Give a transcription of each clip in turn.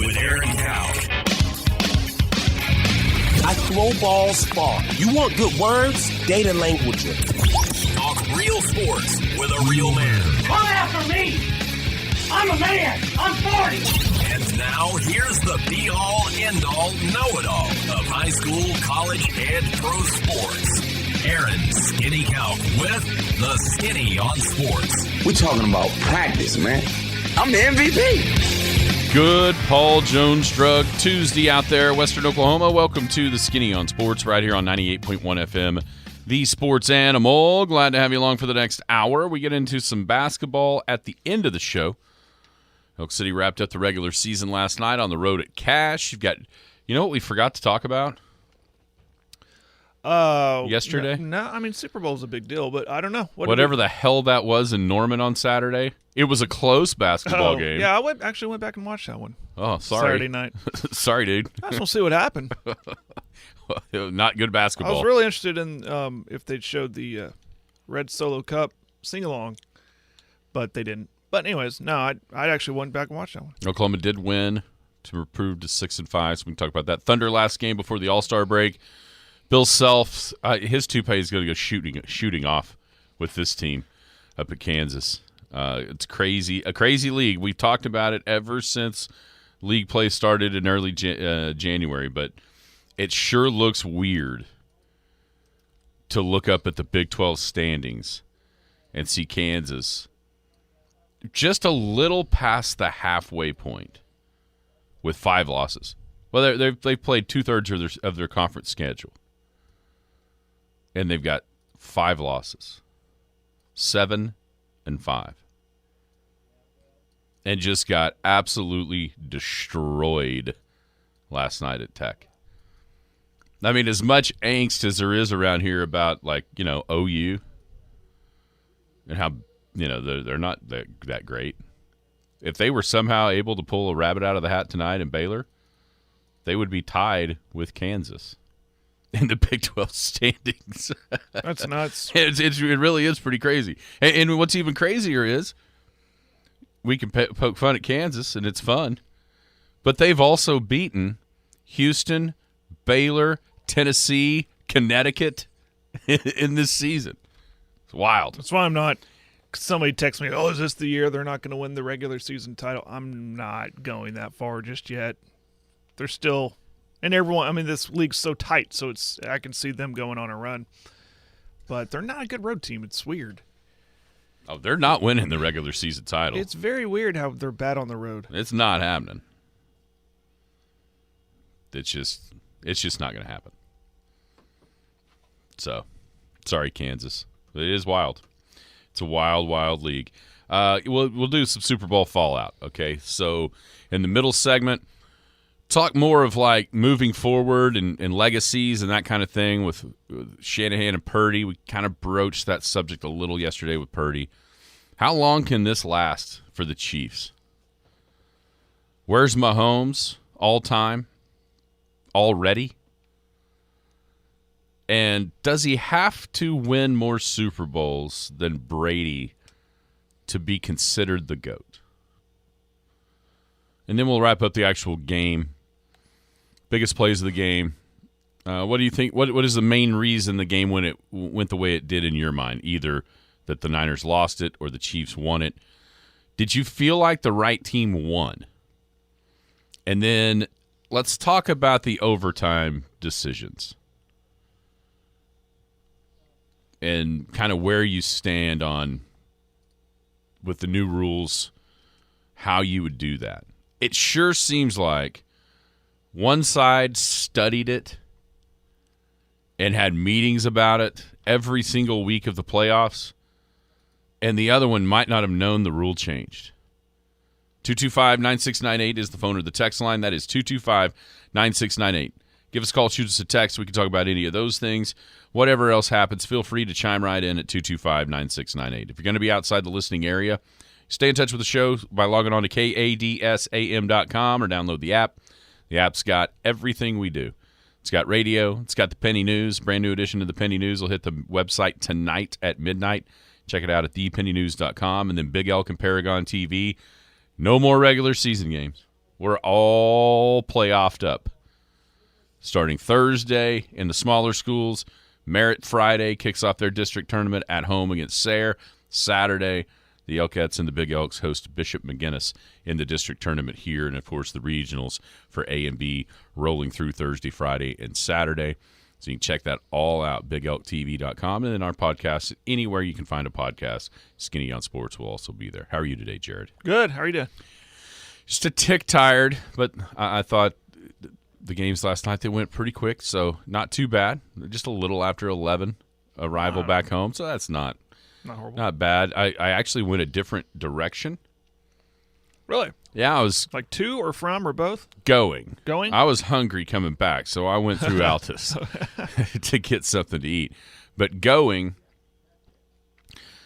with Aaron Cowell. I throw balls far. You want good words? Data language. Talk real sports with a real man. Come after me! I'm a man! I'm 40! And now, here's the be-all, end-all, know-it-all of high school, college, and pro sports. Aaron Skinny Cowell with the Skinny on Sports. We're talking about practice, man. I'm the MVP. Good Paul Jones Drug Tuesday out there, Western Oklahoma. Welcome to the Skinny on Sports right here on 98.1 FM, the Sports Animal. Glad to have you along for the next hour. We get into some basketball at the end of the show. Elk City wrapped up the regular season last night on the road at Cash. You've got, you know what we forgot to talk about? Yesterday? No, I mean, Super Bowl's a big deal, but I don't know. Whatever the hell that was in Norman on Saturday. It was a close basketball game. Yeah, I actually went back and watched that one. Oh, sorry. Saturday night. Sorry, dude. I just want to see what happened. Not good basketball. I was really interested in if they'd showed the Red Solo Cup sing-along, but they didn't. But anyways, no, I actually went back and watched that one. Oklahoma did win to improve to 6-5, so we can talk about that. Thunder last game before the All-Star break. Bill Self, his toupee is going to go shooting off with this team up at Kansas. It's crazy, a crazy league. We've talked about it ever since league play started in early January, but it sure looks weird to look up at the Big 12 standings and see Kansas just a little past the halfway point with 5 losses. Well, they've played 2/3 of their conference schedule, and they've got 5 losses, 7-5, and just got absolutely destroyed last night at Tech. I mean, as much angst as there is around here about, like, you know, OU and how, you know, they're not that great. If they were somehow able to pull a rabbit out of the hat tonight in Baylor, they would be tied with Kansas in the Big 12 standings. That's nuts. It really is pretty crazy. And what's even crazier is we can poke fun at Kansas, and it's fun, but they've also beaten Houston, Baylor, Tennessee, Connecticut in this season. It's wild. That's why I'm not – somebody texts me, oh, is this the year they're not going to win the regular season title? I'm not going that far just yet. They're still – and everyone – I mean, this league's so tight, so it's I can see them going on a run. But they're not a good road team. It's weird. Oh, they're not winning the regular season title. It's very weird how they're bad on the road. It's not happening. It's just not going to happen. So, sorry, Kansas. It is wild. It's a wild, wild league. We'll do some Super Bowl fallout, okay? So, in the middle segment, talk more of, like, moving forward and legacies and that kind of thing with Shanahan and Purdy. We kind of broached that subject a little yesterday with Purdy. How long can this last for the Chiefs? Where's Mahomes all time? Already? And does he have to win more Super Bowls than Brady to be considered the GOAT? And then we'll wrap up the actual game. Biggest plays of the game. What do you think? What is the main reason the game went the way it did in your mind? Either that the Niners lost it or the Chiefs won it. Did you feel like the right team won? And then let's talk about the overtime decisions and kind of where you stand on, with the new rules, how you would do that. It sure seems like one side studied it and had meetings about it every single week of the playoffs, and the other one might not have known the rule changed. 225-9698 is the phone or the text line. That is 225-9698. Give us a call, shoot us a text. We can talk about any of those things. Whatever else happens, feel free to chime right in at 225-9698. If you're going to be outside the listening area, stay in touch with the show by logging on to kadsam.com or download the app. The app's got everything we do. It's got radio. It's got the Penny News. Brand new edition of the Penny News will hit the website tonight at midnight. Check it out at thepennynews.com. And then Big Elk and Paragon TV. No more regular season games. We're all playoffed up. Starting Thursday in the smaller schools, Merritt Friday kicks off their district tournament at home against Sayre. Saturday, the Elkettes and the Big Elks host Bishop McGuinness in the district tournament here, and, of course, the regionals for A and B rolling through Thursday, Friday, and Saturday. So you can check that all out, bigelktv.com, and then our podcast, anywhere you can find a podcast. Skinny on Sports will also be there. How are you today, Jared? Good. How are you doing? Just a tick tired, but I thought the games last night, they went pretty quick, so not too bad. Just a little after 11, arrival back home, so that's not horrible. Not bad. I actually went a different direction. Really? Yeah, I was Like to or from or both? going. Going? I was hungry coming back, so I went through Altus to get something to eat. But going,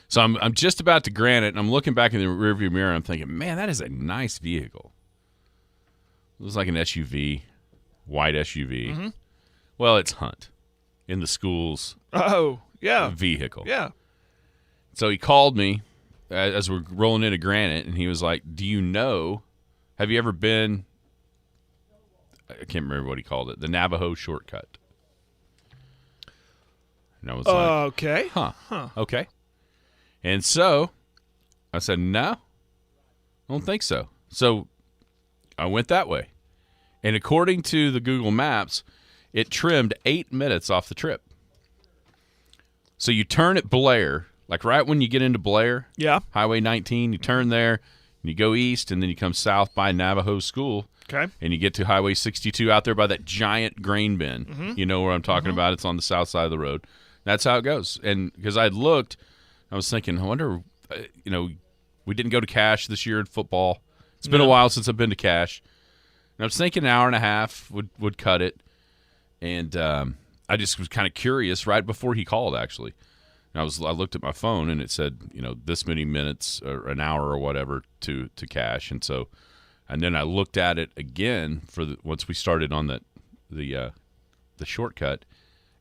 so I'm just about to grant it, and I'm looking back in the rearview mirror, and I'm thinking, man, that is a nice vehicle. It was like an SUV, white SUV. Mm-hmm. Well, it's Hunt in the school's Oh, yeah. vehicle. Yeah. So he called me as we're rolling into Granite, and he was like, have you ever been, I can't remember what he called it, the Navajo shortcut? And I was like, Okay. okay. And so I said, no, I don't think so. So I went that way. And according to the Google Maps, it trimmed 8 minutes off the trip. So you turn at Blair, like right when you get into Blair, Yeah. Highway 19, you turn there, and you go east, and then you come south by Navajo School, Okay. and you get to Highway 62 out there by that giant grain bin. Mm-hmm. You know where I'm talking about. It's on the south side of the road. That's how it goes. And because I had looked, I was thinking, I wonder, we didn't go to Cache this year in football. It's been a while since I've been to Cache. And I was thinking an hour and a half would cut it. And I just was kind of curious right before he called, actually. And I looked at my phone, and it said, this many minutes or an hour or whatever to Cache. And then I looked at it again once we started on the shortcut,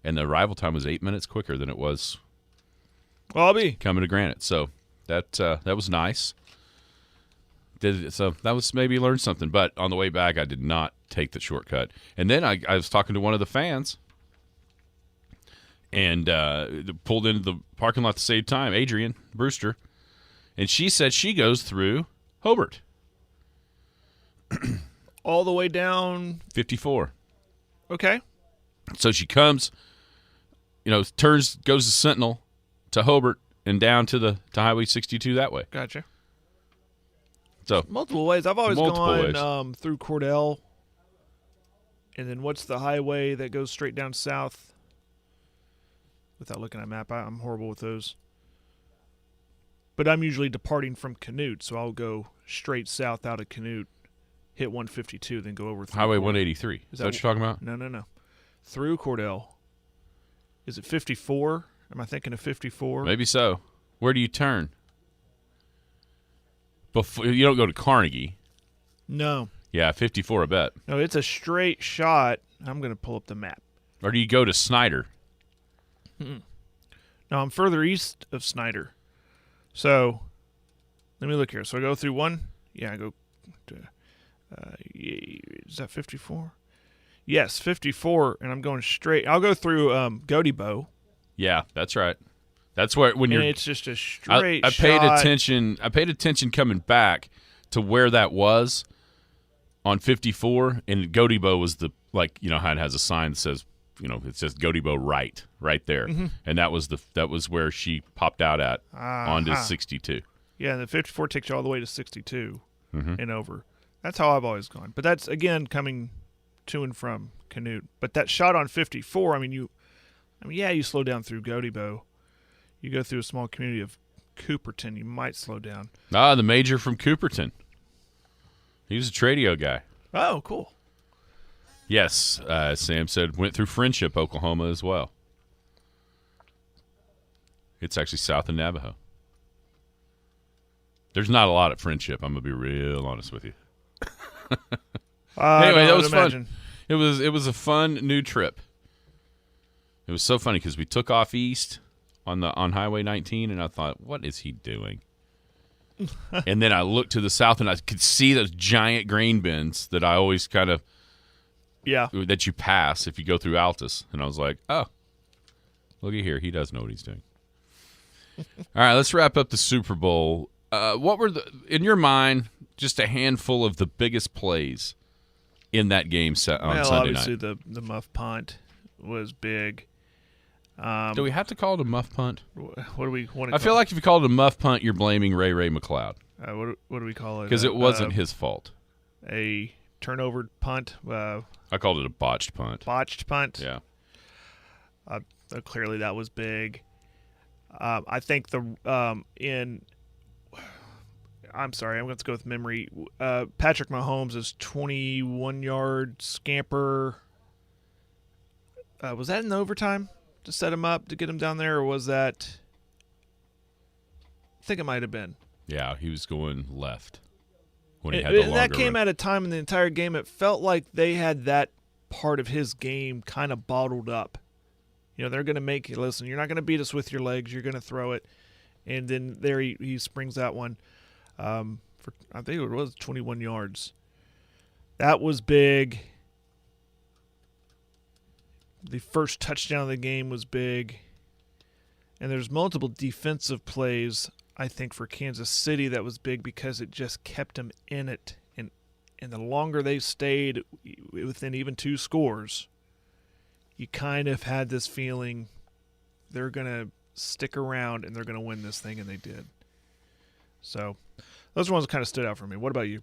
and the arrival time was 8 minutes quicker than it was Well, I'll be. coming to Granite. So that was nice. So that was maybe learned something. But on the way back, I did not take the shortcut. And then I was talking to one of the fans, and pulled into the parking lot to save time, Adrian Brewster, and she said she goes through Hobart. All the way down. 54. Okay. So she comes, goes to Sentinel, to Hobart, and down to Highway 62 that way. Gotcha. So Multiple ways. I've always Multiple gone ways. Through Cordell. And then what's the highway that goes straight down south? Without looking at a map, I'm horrible with those. But I'm usually departing from Canute, so I'll go straight south out of Canute, hit 152, then go over through Highway Cordell. 183. Is that what you're talking about? No. Through Cordell. Is it 54? Am I thinking of 54? Maybe so. Where do you turn? Before you don't go to Carnegie. No. Yeah, 54, I bet. No, it's a straight shot. I'm going to pull up the map. Or do you go to Snyder? No, I'm further east of Snyder. So, let me look here. So I go through one. Yeah, I go to, is that 54? Yes, 54, and I'm going straight. I'll go through Godebo. Yeah, that's right. That's where when And you're. it's just a straight I paid shot. attention. I paid attention coming back to where that was on 54, and Godebo was how it has a sign that says, it says Godebo right there, and that was where she popped out at onto 62. Yeah, and the 54 takes you all the way to 62 and over. That's how I've always gone. But that's, again, coming to and from Canute. But that shot on 54, you slow down through Godebo. You go through a small community of Cooperton, you might slow down. The major from Cooperton. He was a Tradio guy. Oh, cool. Yes, Sam said, went through Friendship, Oklahoma as well. It's actually south of Navajo. There's not a lot at Friendship. I'm going to be real honest with you. Anyway, that was fun. It was a fun new trip. It was so funny because we took off east on Highway 19, and I thought, what is he doing? And then I looked to the south, and I could see those giant grain bins that I always kind of that you pass if you go through Altus. And I was like, oh, look at here. He does know what he's doing. All right, let's wrap up the Super Bowl. What were in your mind, just a handful of the biggest plays in that game set on Sunday night? Obviously the muff punt was big. Do we have to call it a muff punt? What do we want to I feel like if you call it a muff punt, you're blaming Ray McCloud. What do we call it? Because it wasn't his fault. A turnover punt. I called it a botched punt. Botched punt. Yeah. Clearly that was big. I think I'm sorry, I'm going to go with memory. Patrick Mahomes' 21-yard scamper. Was that in overtime to set him up to get him down there, or was that? I think it might have been. Yeah, he was going left when he had the longer that came run. at a time in the entire game. It felt like they had that part of his game kind of bottled up. They're going to make you listen. You're not going to beat us with your legs. You're going to throw it, and then there he springs that one. For I think it was 21 yards. That was big. The first touchdown of the game was big. And there's multiple defensive plays, I think, for Kansas City that was big because it just kept them in it. And the longer they stayed within even two scores, you kind of had this feeling they're going to stick around and they're going to win this thing, and they did. So those ones kind of stood out for me. What about you?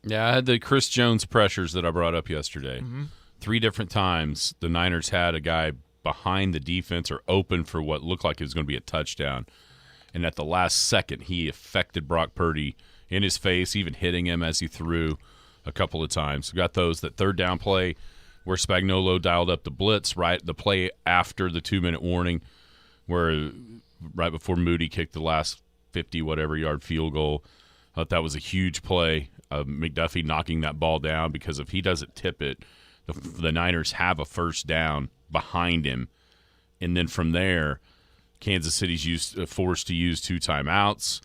Yeah, I had the Chris Jones pressures that I brought up yesterday. Mm-hmm. 3 different times the Niners had a guy behind the defense or open for what looked like it was going to be a touchdown. And at the last second, he affected Brock Purdy in his face, even hitting him as he threw a couple of times. We got those, that third down play where Spagnuolo dialed up the blitz, right? The play after the 2-minute warning where right before Moody kicked the last 50-whatever-yard field goal. I thought that was a huge play of McDuffie knocking that ball down, because if he doesn't tip it, the Niners have a first down behind him. And then from there, Kansas City's forced to use 2 timeouts.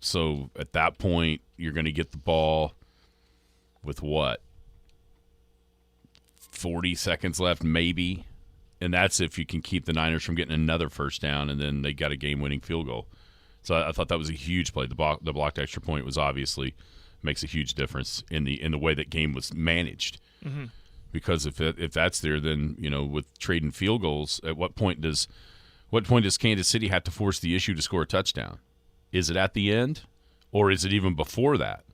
So at that point, you're going to get the ball with what? 40 seconds left, maybe. And that's if you can keep the Niners from getting another first down, and then they got a game-winning field goal. So I thought that was a huge play. The blocked extra point was obviously makes a huge difference in the way that game was managed. Mm-hmm. Because if that's there, then with trading field goals, at what point does Kansas City have to force the issue to score a touchdown? Is it at the end, or is it even before that?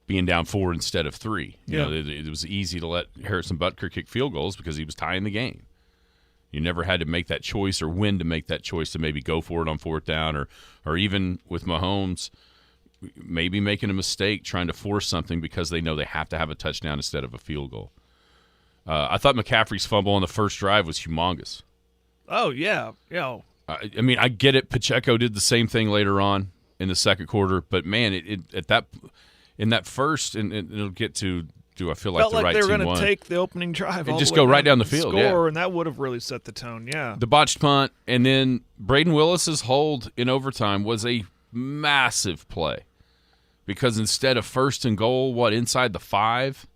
Being down 4 instead of 3. It was easy to let Harrison Butker kick field goals because he was tying the game. You never had to make that choice or when to make that choice to maybe go for it on 4th down, or even with Mahomes, maybe making a mistake trying to force something because they know they have to have a touchdown instead of a field goal. I thought McCaffrey's fumble on the first drive was humongous. Oh, yeah. I mean, I get it. Pacheco did the same thing later on in the second quarter, but man, in that first, and it'll get to, do I feel like felt the like right they were team going won? to take the opening drive And all just the way go right down the field, score, yeah. and that would have really set the tone, yeah. The botched punt, and then Braden Willis's hold in overtime was a massive play. Because instead of 1st and goal, inside the 5,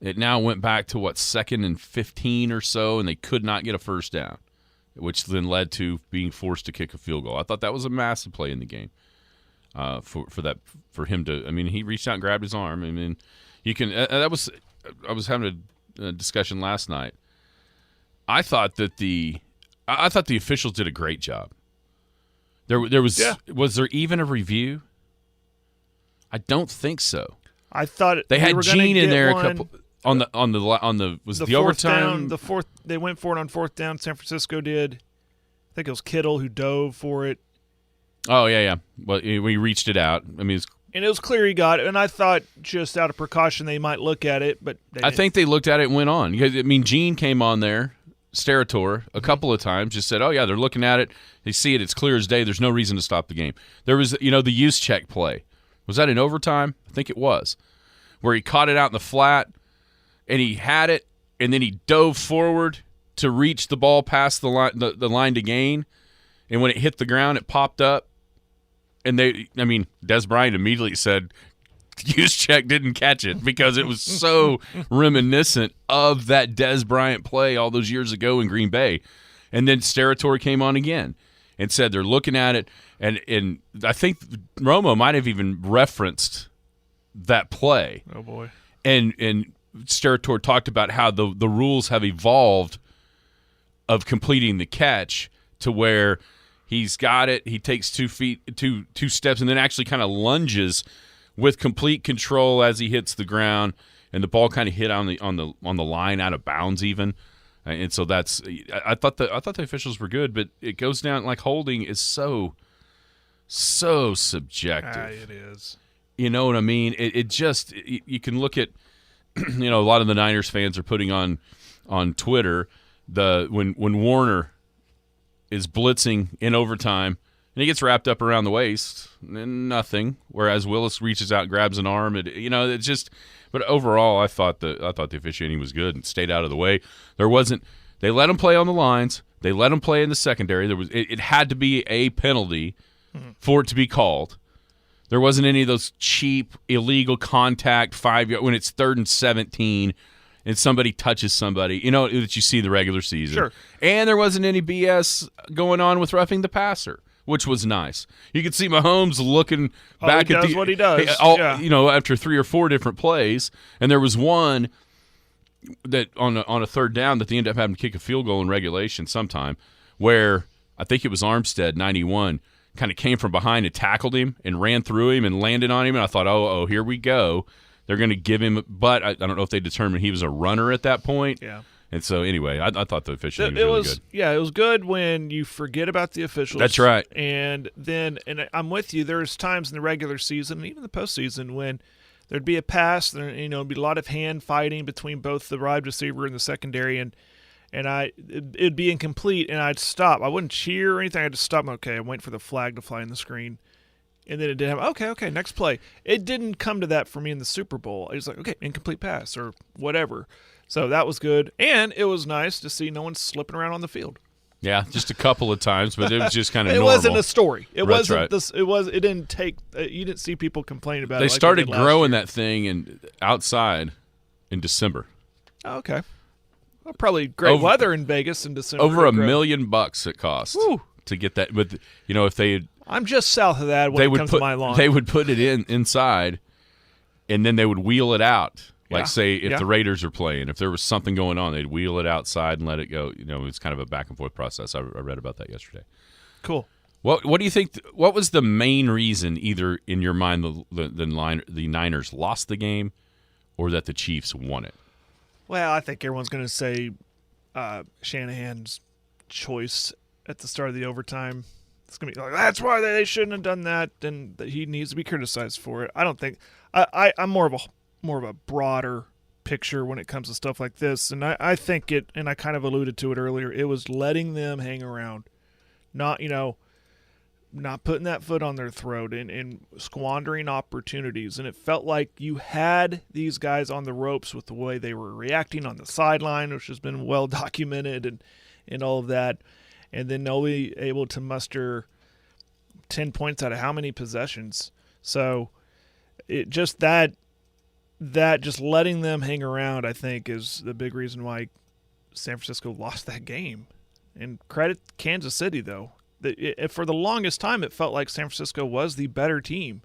it now went back to 2nd and 15 or so, and they could not get a first down, which then led to being forced to kick a field goal. I thought that was a massive play in the game for him to. I mean, he reached out and grabbed his arm. I mean, you can. I was having a discussion last night. I thought that the officials did a great job. There was Was there even a review? I don't think so. I thought they had Gene in there one, a couple on the was the the overtime. Down, they went for it on 4th down. San Francisco did. I think it was Kittle who dove for it. Oh yeah. Well, we reached it out. I mean, and it was clear he got it. And I thought just out of precaution they might look at it, but I think they looked at it and went on. Because I mean, Gene came on there, Sterator, a couple of times, just said, "Oh yeah, they're looking at it. They see it. It's clear as day. There's no reason to stop the game." There was, the use check play. Was that in overtime? I think it was, where he caught it out in the flat, and he had it, and then he dove forward to reach the ball past the line to gain, and when it hit the ground, it popped up, And Des Bryant immediately said Juszczyk didn't catch it because it was so reminiscent of that Des Bryant play all those years ago in Green Bay. And then Steratore came on again and said they're looking at it, and I think Romo might have even referenced that play. Oh boy! And Steratore talked about how the rules have evolved of completing the catch to where he's got it, he takes 2 steps, and then actually kind of lunges with complete control as he hits the ground, and the ball kind of hit on the line out of bounds even. And so I thought the officials were good, but it goes down like holding is so subjective. It is. You know what I mean? It just you can look at a lot of the Niners fans are putting on Twitter when Warner is blitzing in overtime and he gets wrapped up around the waist and nothing, whereas Willis reaches out and grabs an arm. It's just. But overall, I thought the officiating was good and stayed out of the way. They let him play on the lines. They let him play in the secondary. It had to be a penalty for it to be called. There wasn't any of those cheap illegal contact 5-yard when it's 3rd and 17 and somebody touches somebody. That you see in the regular season. Sure. And there wasn't any BS going on with roughing the passer, which was nice. You could see Mahomes looking back he at does what he does. After 3 or 4 different plays, and there was one that on a 3rd down that they ended up having to kick a field goal in regulation sometime, where I think it was Armstead, 91, kind of came from behind and tackled him and ran through him and landed on him, and I thought, oh, here we go. They're going to give him, but I don't know if they determined he was a runner at that point. Yeah. And so, anyway, I thought the officiating was really good. Yeah, it was good when you forget about the officials. That's right. And I'm with you. There's times in the regular season and even the postseason when there'd be a pass, there'd be a lot of hand fighting between both the wide receiver and the secondary, and it'd be incomplete, and I'd stop. I wouldn't cheer or anything. I'd just stop. Okay, I'm waiting for the flag to fly on the screen. And then it did happen. Okay, next play. It didn't come to that for me in the Super Bowl. It was like, okay, incomplete pass or whatever. So that was good, and it was nice to see no one slipping around on the field. Yeah, just a couple of times, but it was just kind of it normal. Wasn't a story. It That's wasn't right. this. It was. It didn't take. You didn't see people complain about it. They like started they did last growing year. that thing outside in December. Oh, okay. Well, probably great weather in Vegas in December. Over $1 million it cost to get that. But if they had, I'm just south of that when it comes to my lawn. They would put it inside, and then they would wheel it out. Like, say, if the Raiders are playing, if there was something going on, they'd wheel it outside and let it go. It's kind of a back-and-forth process. I read about that yesterday. Cool. What do you think? What was the main reason, either in your mind, the Niners lost the game or that the Chiefs won it? Well, I think everyone's going to say Shanahan's choice at the start of the overtime. It's going to be like, that's why they shouldn't have done that, and that he needs to be criticized for it. I don't think I'm more of a broader picture when it comes to stuff like this, and I think it, and I kind of alluded to it earlier, it was letting them hang around, not putting that foot on their throat and squandering opportunities. And it felt like you had these guys on the ropes with the way they were reacting on the sideline, which has been well documented, and all of that. And then only able to muster 10 points out of how many possessions. So it just that just letting them hang around, I think, is the big reason why San Francisco lost that game. And credit Kansas City, though. For the longest time, it felt like San Francisco was the better team.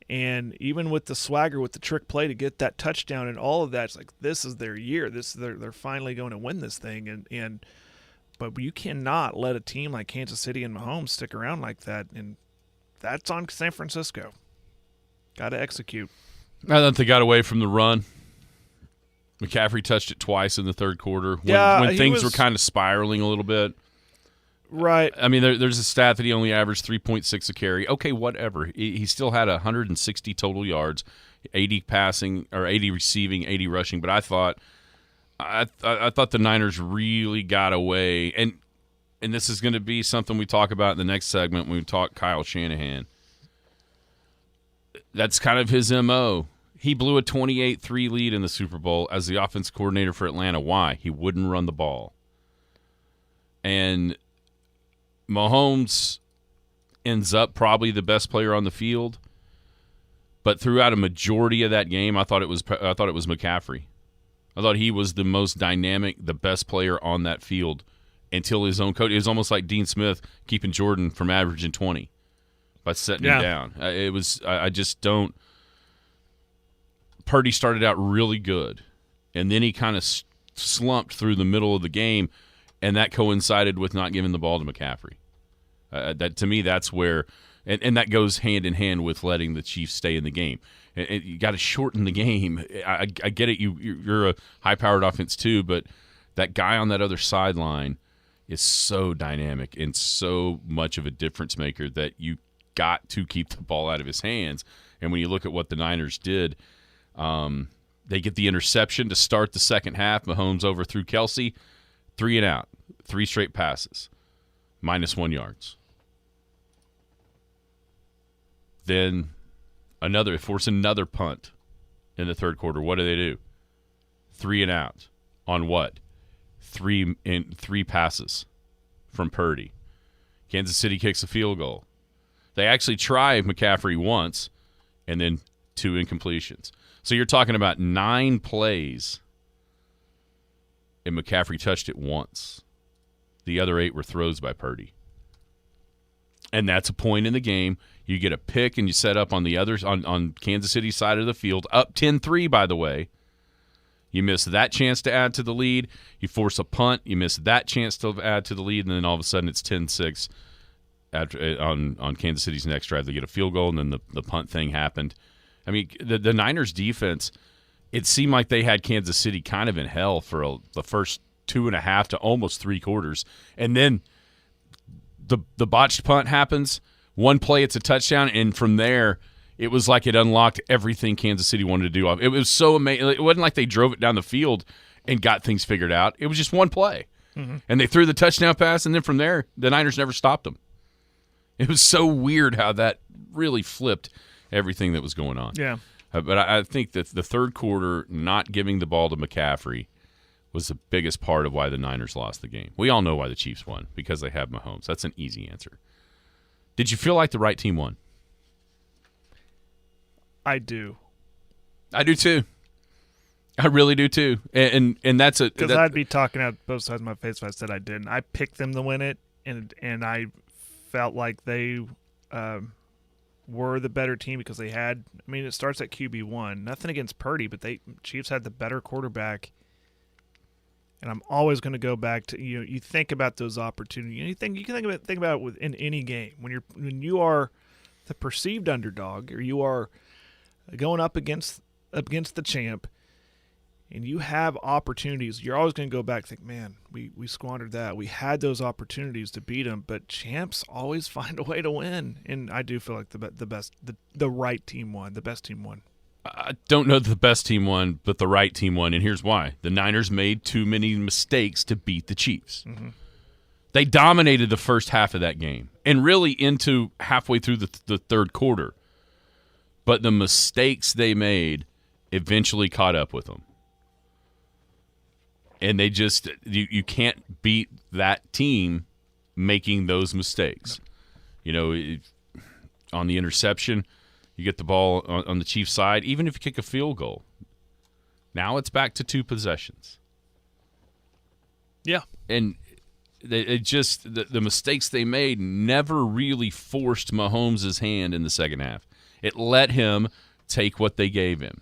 And even with the swagger, with the trick play to get that touchdown and all of that, it's like, this is their year. They're finally going to win this thing. But you cannot let a team like Kansas City and Mahomes stick around like that. And that's on San Francisco. Got to execute. I thought they got away from the run. McCaffrey touched it twice in the third quarter when things were kind of spiraling a little bit. Right. I mean, there's a stat that he only averaged 3.6 a carry. Okay, whatever. He still had 160 total yards, 80 passing or 80 receiving, 80 rushing. But I thought the Niners really got away, and this is going to be something we talk about in the next segment when we talk Kyle Shanahan. That's kind of his MO. He blew a 28-3 lead in the Super Bowl as the offense coordinator for Atlanta. Why? He wouldn't run the ball. And Mahomes ends up probably the best player on the field. But throughout a majority of that game, I thought it was McCaffrey. I thought he was the most dynamic, the best player on that field until his own coach. It was almost like Dean Smith keeping Jordan from averaging 20 by setting him down. I just don't. Purdy started out really good, and then he kind of slumped through the middle of the game, and that coincided with not giving the ball to McCaffrey. That to me, that's where, and that goes hand in hand with letting the Chiefs stay in the game. And you got to shorten the game. I get it. You're a high-powered offense too, but that guy on that other sideline is so dynamic and so much of a difference maker that you got to keep the ball out of his hands. And when you look at what the Niners did, they get the interception to start the second half. Mahomes overthrew Kelsey, 3 and out, 3 straight passes, -1 yards. Then force another punt in the third quarter. What do? 3 and out on what? 3 passes from Purdy. Kansas City kicks a field goal. They actually try McCaffrey once, and then 2 incompletions. So you're talking about 9 plays, and McCaffrey touched it once. The other 8 were throws by Purdy. And that's a point in the game. You get a pick, and you set up on the others on Kansas City's side of the field, up 10-3, by the way. You miss that chance to add to the lead. You force a punt. You miss that chance to add to the lead, and then all of a sudden it's 10-6 on Kansas City's next drive. They get a field goal, and then the punt thing happened. I mean, the Niners' defense, it seemed like they had Kansas City kind of in hell for the first 2.5 to almost 3 quarters. And then the botched punt happens. One play, it's a touchdown, and from there, it was like it unlocked everything Kansas City wanted to do. It was so amazing. It wasn't like they drove it down the field and got things figured out. It was just one play. Mm-hmm. And they threw the touchdown pass, and then from there, the Niners never stopped them. It was so weird how that really flipped everything that was going on. Yeah. But I think that the third quarter, not giving the ball to McCaffrey, was the biggest part of why the Niners lost the game. We all know why the Chiefs won, because they have Mahomes. That's an easy answer. Did you feel like the right team won? I do. I do too. I really do too. And that's a because I'd be talking out both sides of my face if I said I didn't. I picked them to win it, and I felt like they were the better team because they had. I mean, it starts at QB1. Nothing against Purdy, but Chiefs had the better quarterback. And I'm always going to go back to you think about those opportunities. You can think about it in any game when you are the perceived underdog, or you are going up against the champ, and you have opportunities. You're always going to go back and think, man, we squandered that. We had those opportunities to beat them, but champs always find a way to win. And I do feel like the right team won, the best team won. I don't know that the best team won, but the right team won, and here's why. The Niners made too many mistakes to beat the Chiefs. Mm-hmm. They dominated the first half of that game and really into halfway through the third quarter. But the mistakes they made eventually caught up with them. And they just you can't beat that team making those mistakes. On the interception, you get the ball on the Chiefs' side, even if you kick a field goal. Now it's back to 2 possessions. Yeah. And the mistakes they made never really forced Mahomes' hand in the second half. It let him take what they gave him.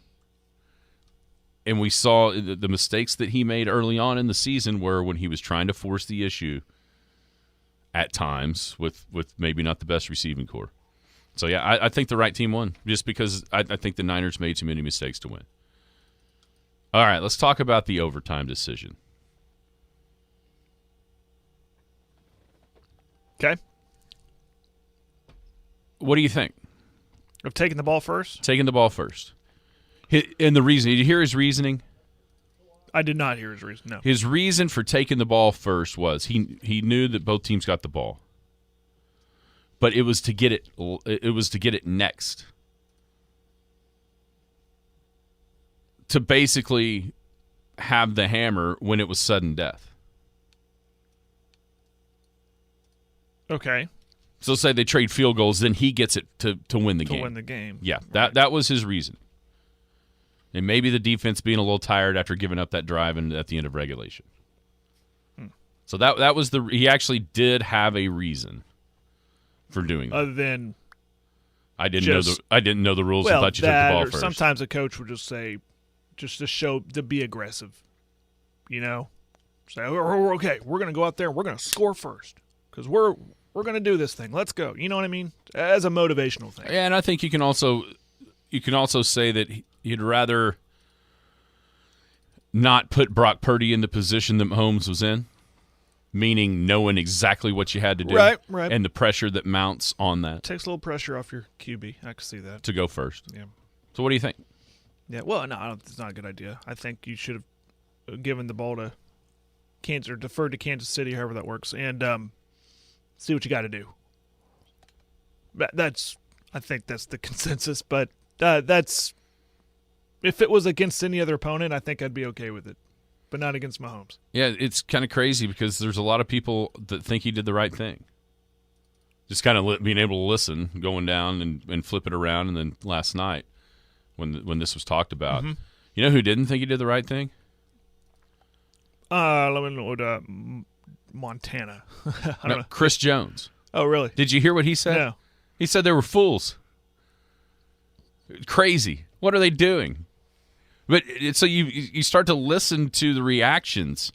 And we saw the mistakes that he made early on in the season were when he was trying to force the issue at times with maybe not the best receiving core. So, yeah, I think the right team won just because I think the Niners made too many mistakes to win. All right, let's talk about the overtime decision. Okay. What do you think? Of taking the ball first? Taking the ball first. And the reason, did you hear his reasoning? I did not hear his reason, no. His reason for taking the ball first was he knew that both teams got the ball. But it was to get it next. To basically have the hammer when it was sudden death. Okay. So say they trade field goals, then he gets it to win the game. To win the game. Yeah, that was his reason. And maybe the defense being a little tired after giving up that drive at the end of regulation. So that was he actually did have a reason for doing that. Other than I didn't know the rules. I thought you took the ball first. Sometimes a coach would just say, just to be aggressive, Say, okay, we're going to go out there and we're going to score first because we're going to do this thing. Let's go. You know what I mean? As a motivational thing. Yeah, and I think you can also say that he'd rather not put Brock Purdy in the position that Mahomes was in, meaning knowing exactly what you had to do, right, and the pressure that mounts on that. Takes a little pressure off your QB. I can see that. To go first. Yeah. So what do you think? Yeah. Well, no, it's not a good idea. I think you should have given the ball to Kansas or deferred to Kansas City, however that works, and see what you got to do. I think that's the consensus. But that's if it was against any other opponent, I think I'd be okay with it. But not against Mahomes. Yeah, it's kind of crazy because there's a lot of people that think he did the right thing. Just kind of being able to listen, going down and flip it around, and then last night when this was talked about, you know who didn't think he did the right thing? Let me know. Montana. I don't know. Chris Jones. Oh, really? Did you hear what he said? No. He said they were fools. Crazy. What are they doing? But so you start to listen to the reactions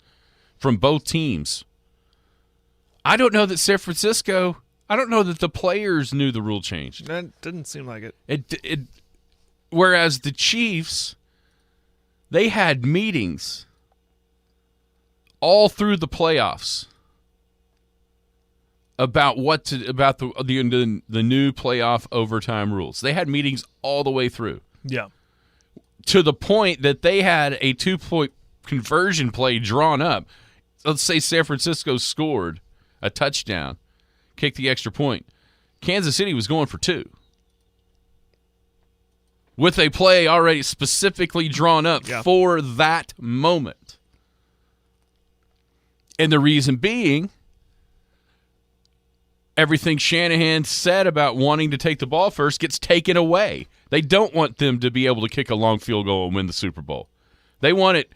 from both teams. I don't know that San Francisco. I don't know that the players knew the rule change. That didn't seem like it. Whereas the Chiefs, they had meetings all through the playoffs about the new playoff overtime rules. They had meetings all the way through. Yeah. To the point that they had a 2-point conversion play drawn up. Let's say San Francisco scored a touchdown, kicked the extra point. Kansas City was going for 2. With a play already specifically drawn up for that moment. And the reason being, everything Shanahan said about wanting to take the ball first gets taken away. They don't want them to be able to kick a long field goal and win the Super Bowl. They want it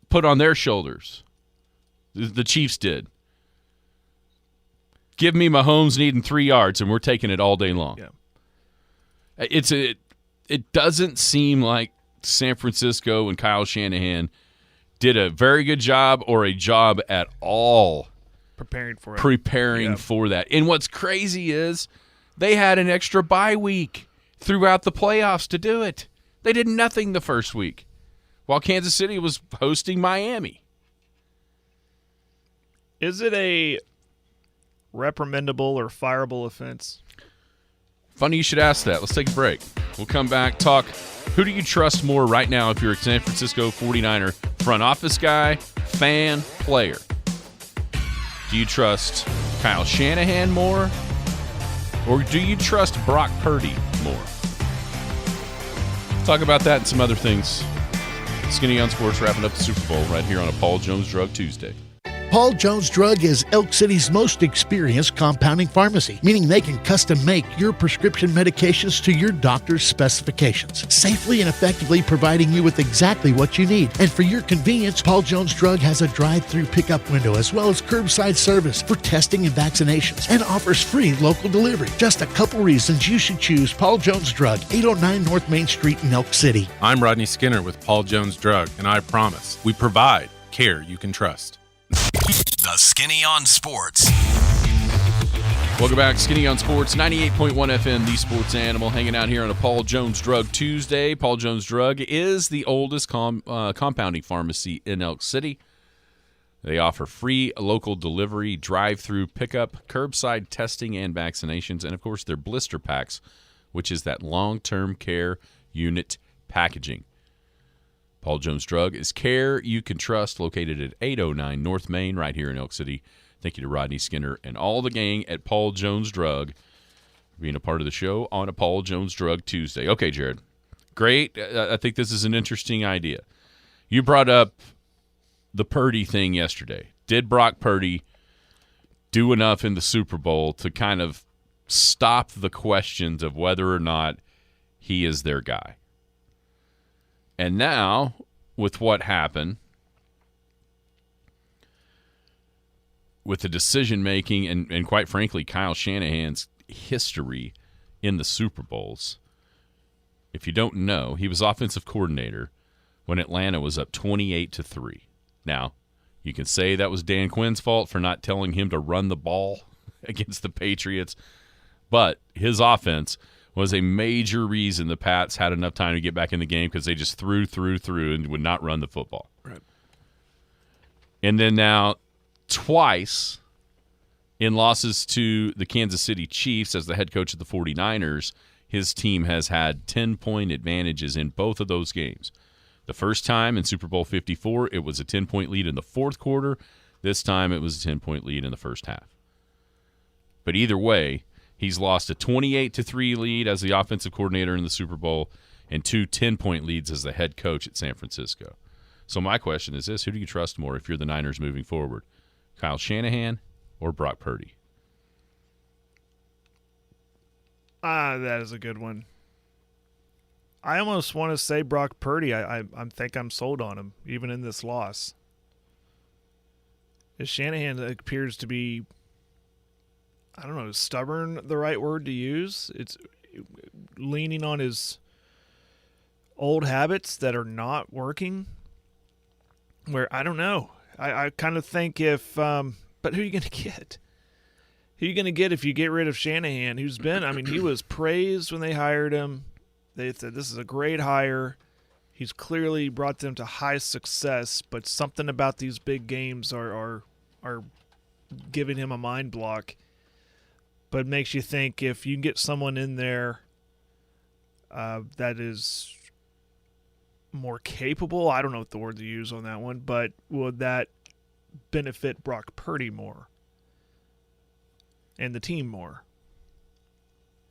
put on their shoulders. The Chiefs did. Give me Mahomes needing 3 yards, and we're taking it all day long. Yeah. It doesn't seem like San Francisco and Kyle Shanahan did a very good job or a job at all preparing for that. And what's crazy is they had an extra bye week throughout the playoffs to do it. They did nothing the first week while Kansas City was hosting Miami. Is it a reprimandable or fireable offense? Funny you should ask that. Let's take a break. We'll come back, talk. Who do you trust more right now if you're a San Francisco 49er front office guy, fan, player? Do you trust Kyle Shanahan more? Or do you trust Brock Purdy more? Talk about that and some other things. Skinny on Sports wrapping up the Super Bowl right here on a Paul Jones Drug Tuesday. Paul Jones Drug is Elk City's most experienced compounding pharmacy, meaning they can custom make your prescription medications to your doctor's specifications, safely and effectively providing you with exactly what you need. And for your convenience, Paul Jones Drug has a drive-through pickup window as well as curbside service for testing and vaccinations and offers free local delivery. Just a couple reasons you should choose Paul Jones Drug, 809 North Main Street in Elk City. I'm Rodney Skinner with Paul Jones Drug, and I promise we provide care you can trust. The Skinny on Sports. Welcome back, Skinny on Sports, 98.1 FM, the sports animal, hanging out here on a Paul Jones Drug Tuesday. Paul Jones Drug is the oldest compounding pharmacy in Elk City. They offer free local delivery, drive-through pickup, curbside testing and vaccinations, and, of course, their blister packs, which is that long-term care unit packaging. Paul Jones Drug is care you can trust, located at 809 North Main right here in Elk City. Thank you to Rodney Skinner and all the gang at Paul Jones Drug for being a part of the show on a Paul Jones Drug Tuesday. Okay, Jared. Great. I think this is an interesting idea. You brought up the Purdy thing yesterday. Did Brock Purdy do enough in the Super Bowl to kind of stop the questions of whether or not he is their guy. And now, with what happened, with the decision-making and quite frankly, Kyle Shanahan's history in the Super Bowls, if you don't know, he was offensive coordinator when Atlanta was up 28-3. Now, you can say that was Dan Quinn's fault for not telling him to run the ball against the Patriots, but his offense was a major reason the Pats had enough time to get back in the game because they just threw and would not run the football. Right. And then now twice in losses to the Kansas City Chiefs as the head coach of the 49ers, his team has had 10-point advantages in both of those games. The first time in Super Bowl 54, it was a 10-point lead in the fourth quarter. This time it was a 10-point lead in the first half. But either way, he's lost a 28-3 lead as the offensive coordinator in the Super Bowl and 2 10-point leads as the head coach at San Francisco. So my question is this: who do you trust more if you're the Niners moving forward? Kyle Shanahan or Brock Purdy? That is a good one. I almost want to say Brock Purdy. I think I'm sold on him, even in this loss. Shanahan appears to be, I don't know, is stubborn the right word to use? It's leaning on his old habits that are not working. Where, I don't know. I kind of think if, but who are you going to get? Who are you going to get if you get rid of Shanahan, who's been, I mean, he was praised when they hired him. They said this is a great hire. He's clearly brought them to high success, but something about these big games are giving him a mind block. But it makes you think if you can get someone in there that is more capable, I don't know what the word to use on that one, but would that benefit Brock Purdy more and the team more?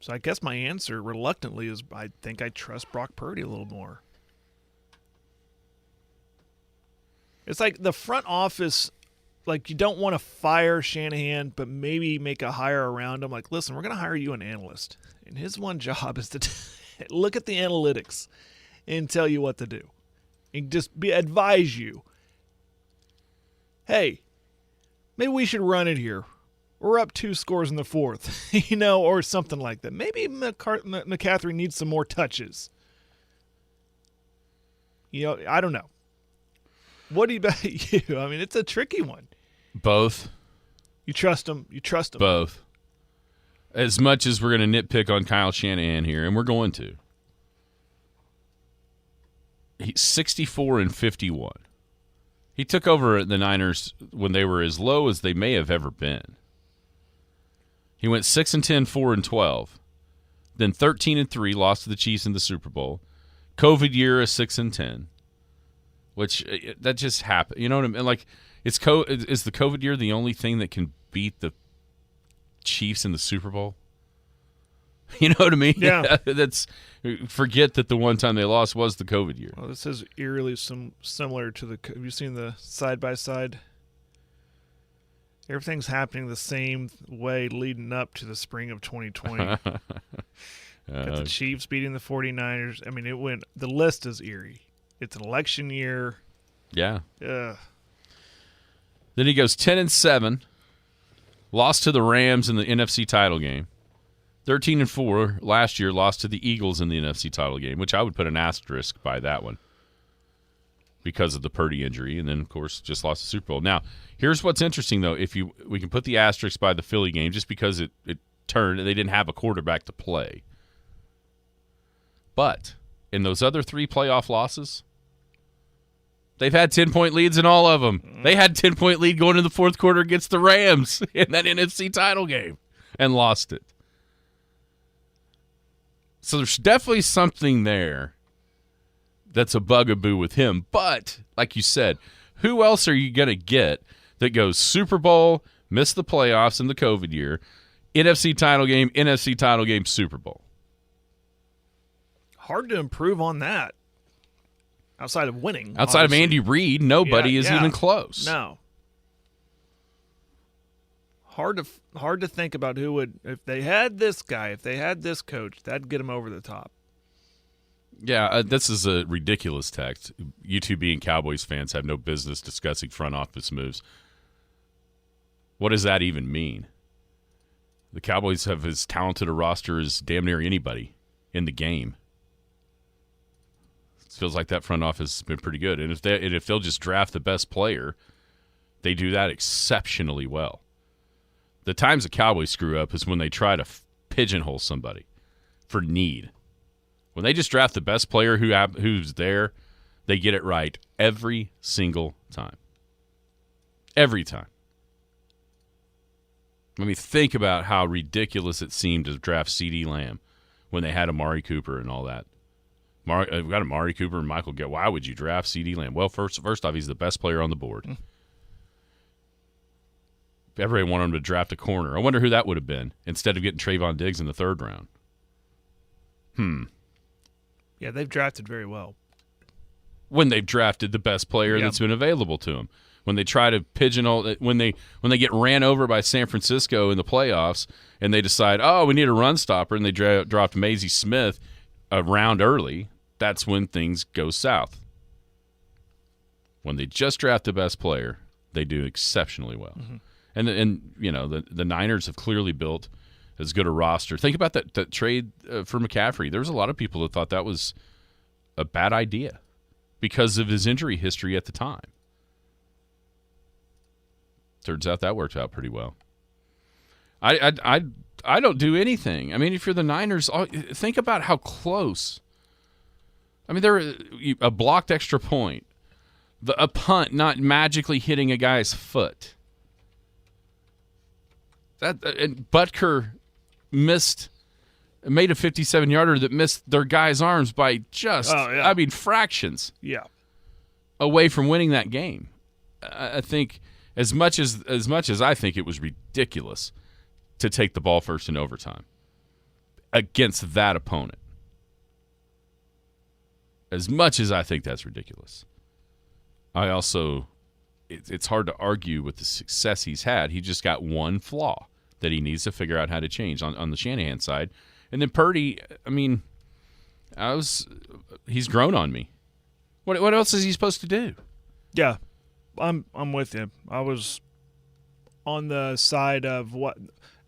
So I guess my answer reluctantly is I think I trust Brock Purdy a little more. It's like the front office, like you don't want to fire Shanahan, but maybe make a hire around him. Like, listen, we're going to hire you an analyst. And his one job is to look at the analytics and tell you what to do. And just advise you. Hey, maybe we should run it here. We're up 2 scores in the fourth, or something like that. Maybe McCaffrey needs some more touches. I don't know. What do you bet you? I mean, it's a tricky one. Both. You trust him? You trust him? Both. As much as we're going to nitpick on Kyle Shanahan here, and we're going to. He's 64-51. He took over the Niners when they were as low as they may have ever been. He went 6-10, 4-12, then 13-3, lost to the Chiefs in the Super Bowl. COVID year, a 6-10, which that just happened. You know what I mean? Like, is the COVID year the only thing that can beat the Chiefs in the Super Bowl? You know what I mean? Yeah. Forget that the one time they lost was the COVID year. Well, this is eerily similar to the. Have you seen the side by side? Everything's happening the same way leading up to the spring of 2020. Got the Chiefs beating the 49ers. I mean, the list is eerie. It's an election year. Yeah. Ugh. Then he goes 10-7, lost to the Rams in the NFC title game. 13-4 last year, lost to the Eagles in the NFC title game, which I would put an asterisk by that one because of the Purdy injury, and then, of course, just lost the Super Bowl. Now, here's what's interesting, though. We can put the asterisk by the Philly game just because it turned and they didn't have a quarterback to play. But in those other 3 playoff losses, they've had 10-point leads in all of them. They had a 10-point lead going into the fourth quarter against the Rams in that NFC title game and lost it. So there's definitely something there that's a bugaboo with him. But, like you said, who else are you going to get that goes Super Bowl, miss the playoffs in the COVID year, NFC title game, Super Bowl? Hard to improve on that. Outside of winning. Outside obviously. of Andy Reid, nobody is even close. No. hard to think about who would, if they had this guy, if they had this coach, that'd get them over the top. Yeah, this is a ridiculous text. You two being Cowboys fans have no business discussing front office moves. What does that even mean? The Cowboys have as talented a roster as damn near anybody in the game. It feels like that front office has been pretty good. And if they'll just draft the best player, they do that exceptionally well. The times the Cowboys screw up is when they try to pigeonhole somebody for need. When they just draft the best player who's there, they get it right every single time. Every time. I mean, think about how ridiculous it seemed to draft CeeDee Lamb when they had Amari Cooper and all that. We've got Amari Cooper and Michael Gallup. Why would you draft CeeDee Lamb? Well, first off, he's the best player on the board. Everybody wanted him to draft a corner. I wonder who that would have been instead of getting Trayvon Diggs in the 3rd round. Yeah, they've drafted very well. When they've drafted the best player that's been available to them. When they try to pigeonhole, when they get ran over by San Francisco in the playoffs and they decide, we need a run stopper, and they dropped Maisie Smith a round early, that's when things go south. When they just draft the best player, they do exceptionally well. Mm-hmm. And you know, the Niners have clearly built as good a roster. Think about that trade for McCaffrey. There was a lot of people that thought that was a bad idea because of his injury history at the time. Turns out that worked out pretty well. I don't do anything. I mean, if you're the Niners, think about how close. I mean, they're a blocked extra point, a punt not magically hitting a guy's foot. And Butker made a 57-yarder that missed their guy's arms by just, fractions. Yeah, away from winning that game. I think as much as I think it was ridiculous to take the ball first in overtime against that opponent. As much as I think that's ridiculous, I also it's hard to argue with the success he's had. He just got one flaw that he needs to figure out how to change on the Shanahan side. And then Purdy, I mean, he's grown on me. What else is he supposed to do? Yeah, I'm with you. I was on the side of what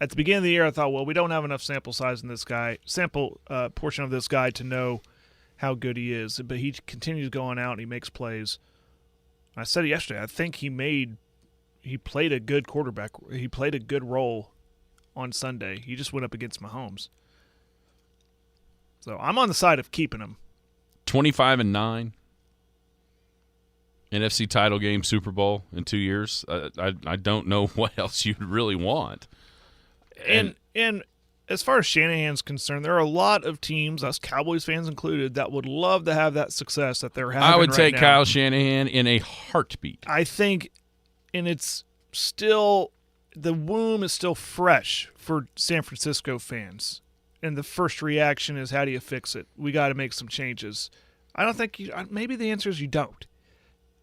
at the beginning of the year I thought, well, we don't have enough sample portion of this guy to know how good he is. But he continues going out and he makes plays. I said it yesterday. I think he played a good quarterback. He played a good role on Sunday. He just went up against Mahomes. So I'm on the side of keeping him. 25-9. NFC title game, Super Bowl in 2 years. I don't know what else you'd really want. And as far as Shanahan's concerned, there are a lot of teams, us Cowboys fans included, that would love to have that success that they're having. I would right take now. Kyle Shanahan in a heartbeat. I think, and it's still, the womb is still fresh for San Francisco fans. And the first reaction is, how do you fix it? We got to make some changes. I don't think maybe the answer is you don't.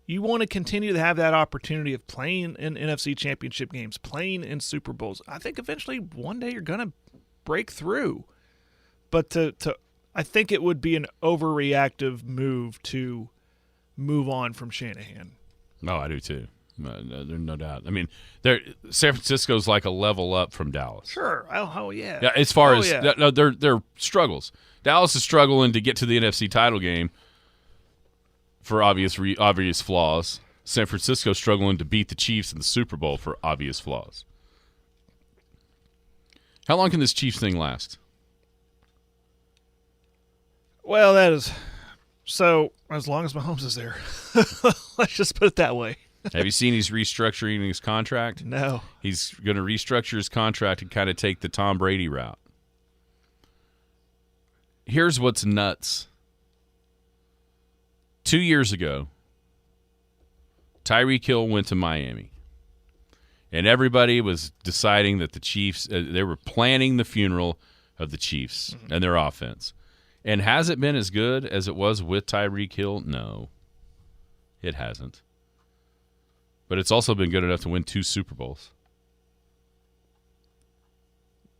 You want to continue to have that opportunity of playing in NFC championship games, playing in Super Bowls. I think eventually one day you're going to break through. But I think it would be an overreactive move to move on from Shanahan. No, I do too. There's no doubt. I mean, San Francisco's like a level up from Dallas. Sure. Oh yeah. Yeah. As far as their struggles, Dallas is struggling to get to the NFC title game for obvious flaws. San Francisco struggling to beat the Chiefs in the Super Bowl for obvious flaws. How long can this Chiefs thing last? Well, that is so as long as Mahomes is there. Let's just put it that way. Have you seen he's restructuring his contract? No. He's going to restructure his contract and kind of take the Tom Brady route. Here's what's nuts. 2 years ago, Tyreek Hill went to Miami. And everybody was deciding that the Chiefs, they were planning the funeral of the Chiefs and their offense. And has it been as good as it was with Tyreek Hill? No, it hasn't. But it's also been good enough to win 2 Super Bowls.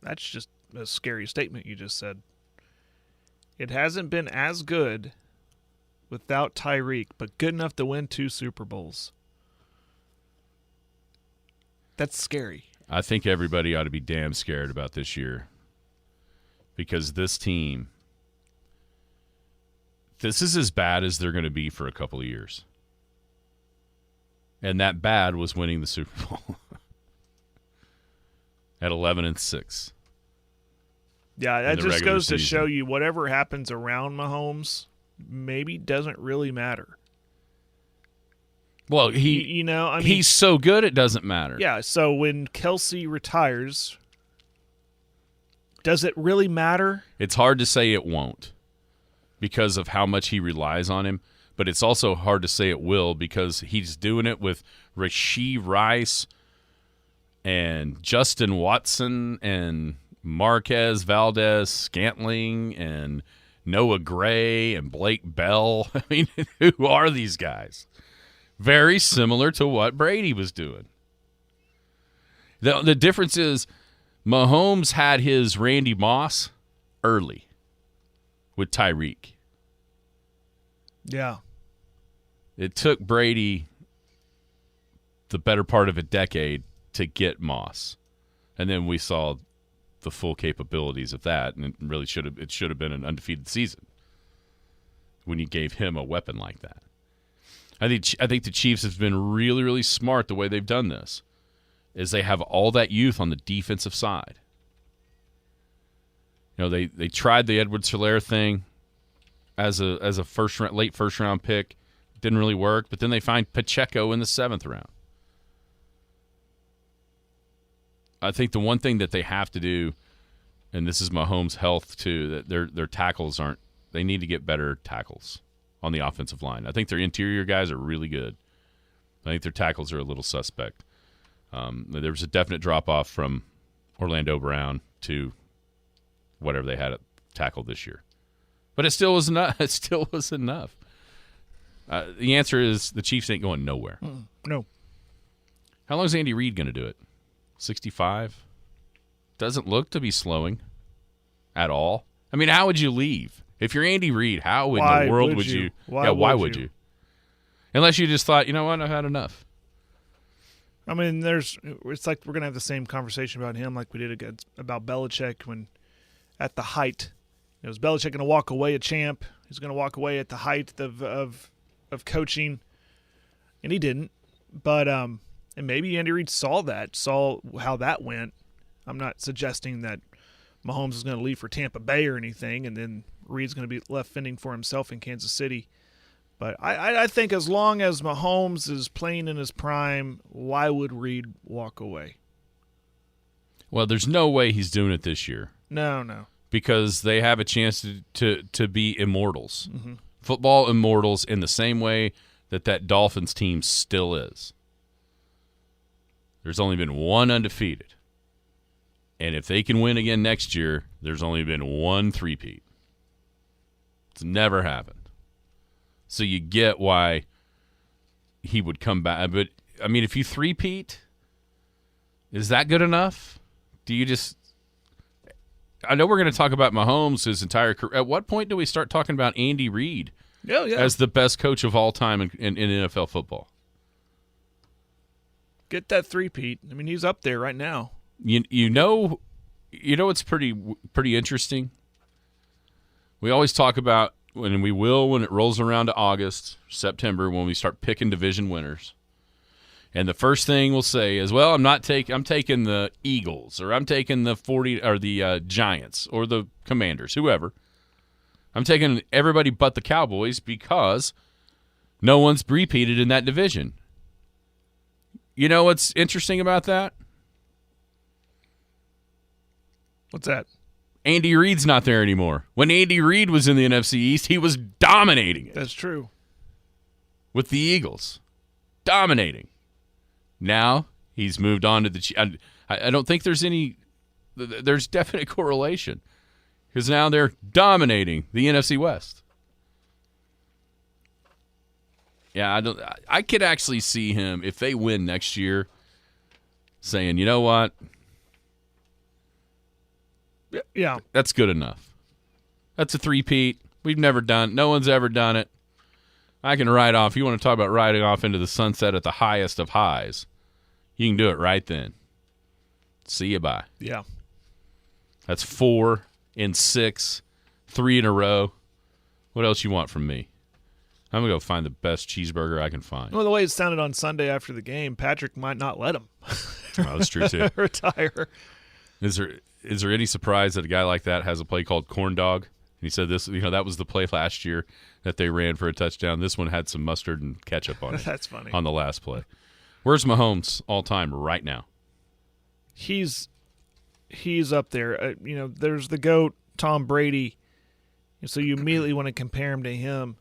That's just a scary statement you just said. It hasn't been as good without Tyreek, but good enough to win 2 Super Bowls. That's scary. I think everybody ought to be damn scared about this year because this team, this is as bad as they're going to be for a couple of years. And that bad was winning the Super Bowl at 11-6. Yeah, that just goes to season. show you whatever happens around Mahomes maybe doesn't really matter. Well, he's so good it doesn't matter. Yeah, so when Kelsey retires, does it really matter? It's hard to say it won't because of how much he relies on him, but it's also hard to say it will because he's doing it with Rashee Rice and Justin Watson and Marquez Valdez-Scantling and Noah Gray and Blake Bell. I mean, who are these guys? Very similar to what Brady was doing. The difference is Mahomes had his Randy Moss early with Tyreek. Yeah. It took Brady the better part of a decade to get Moss. And then we saw the full capabilities of that, and it really should have been an undefeated season when you gave him a weapon like that. I think the Chiefs have been really, really smart the way they've done this, is they have all that youth on the defensive side. You know, they tried the Edwards-Helaire thing as a late first round pick, didn't really work, but then they find Pacheco in the 7th round. I think the one thing that they have to do, and this is Mahomes' health too, that their tackles aren't. They need to get better tackles on the offensive line. I think their interior guys are really good. I think their tackles are a little suspect. There was a definite drop-off from Orlando Brown to whatever they had at tackle this year. But it still was enough. It still was enough. The answer is the Chiefs ain't going nowhere. No. How long is Andy Reid going to do it? 65? Doesn't look to be slowing at all. I mean, how would you leave? If you're Andy Reid, how in the world would you? Why would you? Unless you just thought, you know what, I've had enough. I mean, it's like we're going to have the same conversation about him like we did about Belichick when at the height. Was Belichick going to walk away a champ? He's going to walk away at the height of coaching, and he didn't. But and maybe Andy Reid saw how that went. I'm not suggesting that Mahomes is going to leave for Tampa Bay or anything, and then Reid's going to be left fending for himself in Kansas City. But I think as long as Mahomes is playing in his prime, why would Reid walk away? Well, there's no way he's doing it this year. No. Because they have a chance to be immortals. Mm-hmm. Football immortals in the same way that Dolphins team still is. There's only been one undefeated. And if they can win again next year, there's only been one three-peat. It's never happened. So you get why he would come back. But, I mean, if you three-peat, is that good enough? Do you just – I know we're going to talk about Mahomes, his entire career. At what point do we start talking about Andy Reid as the best coach of all time in NFL football? Get that three-peat. I mean, he's up there right now. You know what's pretty interesting? We always talk about, when it rolls around to August, September, when we start picking division winners. And the first thing we'll say is, well, I'm taking the Eagles, or I'm taking the 40 or the Giants or the Commanders, whoever. I'm taking everybody but the Cowboys because no one's repeated in that division. You know what's interesting about that? What's that? Andy Reid's not there anymore. When Andy Reid was in the NFC East, he was dominating it. That's true. With the Eagles. Dominating. Now, he's moved on to the Chiefs. I don't think there's definite correlation. Because now they're dominating the NFC West. Yeah, I could actually see him, if they win next year, saying, you know what? Yeah. That's good enough. That's a three-peat. We've never done. No one's ever done it. I can ride off. You want to talk about riding off into the sunset at the highest of highs? You can do it right then. See you bye. Yeah. That's 4 in 6, 3 in a row. What else you want from me? I'm going to go find the best cheeseburger I can find. Well, the way it sounded on Sunday after the game, Patrick might not let him Oh, that's true, too. retire. Is there any surprise that a guy like that has a play called corn dog? And he said this, that was the play last year that they ran for a touchdown. This one had some mustard and ketchup on it. That's funny. On the last play. Where's Mahomes all time right now? He's up there. There's the GOAT, Tom Brady. So you immediately want to compare him to him.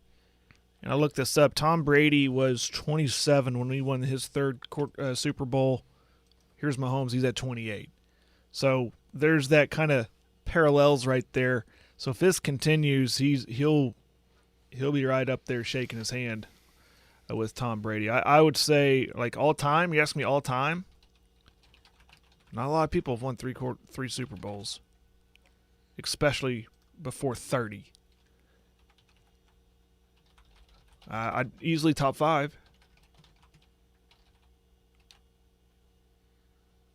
And I looked this up. Tom Brady was 27 when he won his third Super Bowl. Here's Mahomes. He's at 28. So there's that kind of parallels right there. So if this continues, he'll be right up there shaking his hand with Tom Brady. I would say, like, all time. You ask me all time. Not a lot of people have won three Super Bowls, especially before 30. I'd easily top 5.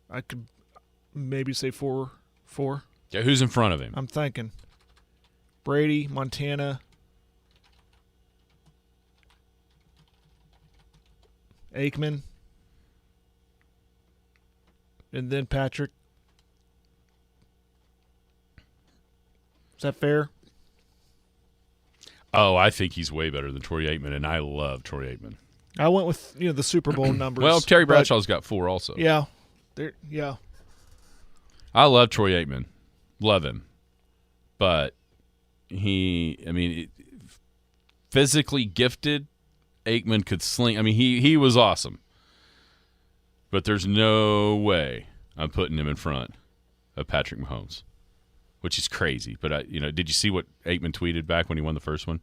I could maybe say 4. Yeah, who's in front of him? I'm thinking Brady, Montana, Aikman, and then Patrick. Is that fair? Oh, I think he's way better than Troy Aikman, and I love Troy Aikman. I went with the Super Bowl numbers. Well, Terry Bradshaw's got 4 also. Yeah, I love Troy Aikman. Love him. But physically gifted, Aikman could sling. I mean, he was awesome. But there's no way I'm putting him in front of Patrick Mahomes, which is crazy. But, did you see what Aikman tweeted back when he won the first one?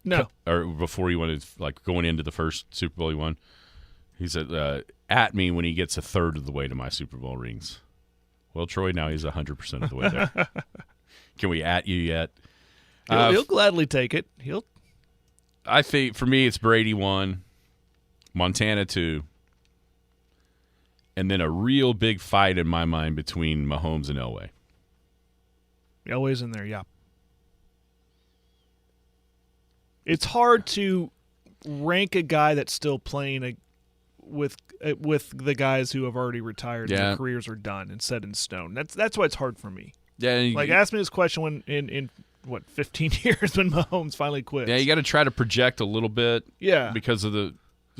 No. Or before he won, like going into the first Super Bowl he won? He said, at me when he gets a third of the way to my Super Bowl rings. Well, Troy, now he's 100% of the way there. Can we at you yet? He'll gladly take it. I think, for me, it's Brady 1, Montana 2, and then a real big fight in my mind between Mahomes and Elway. Elway's in there, yeah. It's hard to rank a guy that's still playing with the guys who have already retired and their careers are done and set in stone. That's why it's hard for me. Yeah, ask me this question when in 15 years when Mahomes finally quits. Yeah, you got to try to project a little bit. Yeah, because of the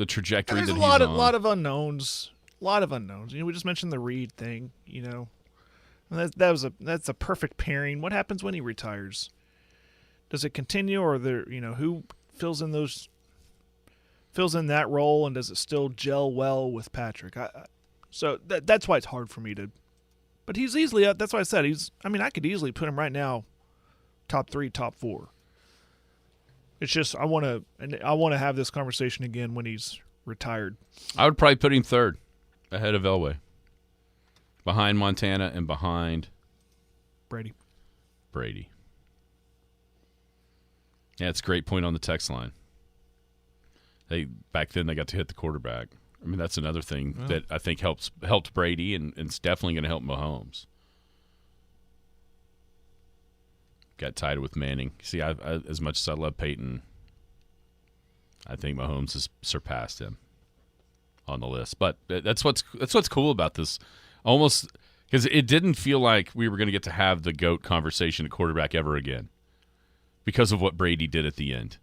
trajectory and that he's he's on. A lot of unknowns. A lot of unknowns. We just mentioned the Reed thing. And that's a perfect pairing. What happens when he retires? Does it continue, or who fills in that role, and does it still gel well with Patrick? So that's why it's hard for me to. But he's easily up. That's why I said I could easily put him right now, top 3, top 4. It's just I want to have this conversation again when he's retired. I would probably put him 3rd, ahead of Elway, behind Montana and behind Brady. Yeah, it's a great point on the text line. Back then they got to hit the quarterback. I mean, that's another thing that I think helped Brady, and it's definitely going to help Mahomes. Got tied with Manning. See, I as much as I love Peyton, I think Mahomes has surpassed him on the list. But that's what's cool about this, almost because it didn't feel like we were going to get to have the GOAT conversation at quarterback ever again because of what Brady did at the end.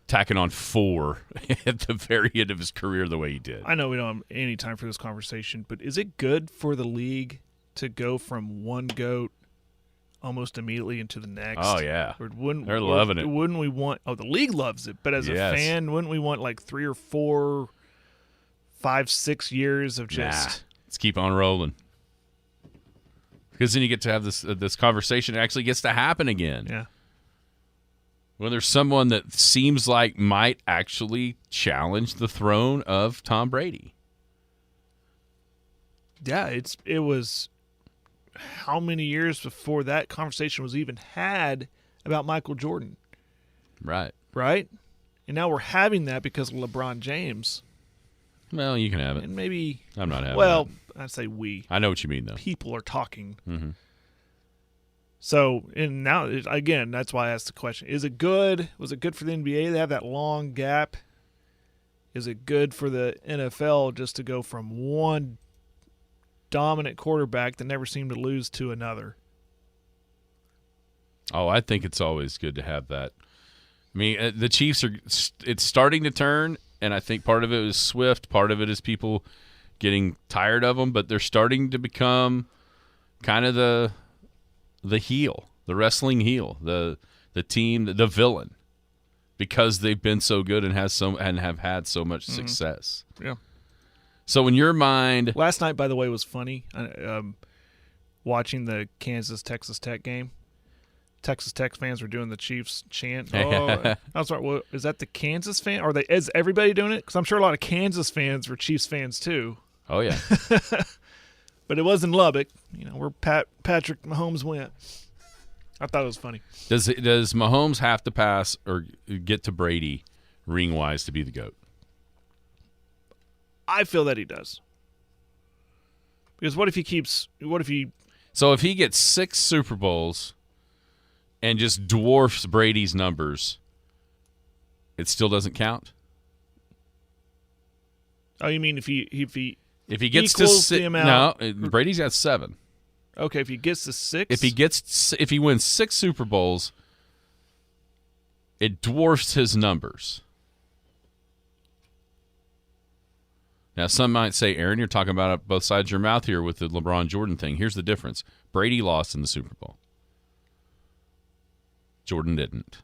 Tacking on 4 at the very end of his career the way he did. I know we don't have any time for this conversation, but is it good for the league to go from one GOAT almost immediately into the next? Oh, yeah. They're loving it. Wouldn't we want – the league loves it, but as a fan, wouldn't we want like 3 or 4, 5, 6 years of just – let's keep on rolling. Because then you get to have this conversation. It actually gets to happen again. Yeah. When there's someone that seems like might actually challenge the throne of Tom Brady. Yeah, it was how many years before that conversation was even had about Michael Jordan, Right. right? And now we're having that because of LeBron James. Well, you can have it. And maybe, I'm not having well, that. I'd say we. I know what you mean, though. People are talking. Mm-hmm. So, and now, again, that's why I asked the question. Is it good? Was it good for the NBA to have that long gap? Is it good for the NFL just to go from one dominant quarterback that never seemed to lose to another? Oh, I think it's always good to have that. I mean, the Chiefs it's starting to turn, and I think part of it is Swift, part of it is people getting tired of them, but they're starting to become kind of the heel, the wrestling heel, the team, the villain, because they've been so good and have had so much success. Yeah. So in your mind, last night, by the way, was funny. Watching the Kansas-Texas Tech game, Texas Tech fans were doing the Chiefs chant. Oh, I was like, well, is that the Kansas fan? Is everybody doing it? Because I'm sure a lot of Kansas fans were Chiefs fans too. Oh yeah. But it was in Lubbock, where Patrick Mahomes went. I thought it was funny. Does Mahomes have to pass or get to Brady ring-wise to be the GOAT? I feel that he does. Because what if he So if he gets 6 Super Bowls and just dwarfs Brady's numbers, it still doesn't count? Oh, you mean if he gets to 6? No, Brady's got 7. Okay, if he gets to 6, if he wins 6 Super Bowls, it dwarfs his numbers. Now, some might say, Aaron, you're talking about both sides of your mouth here with the LeBron Jordan thing. Here's the difference: Brady lost in the Super Bowl. Jordan didn't,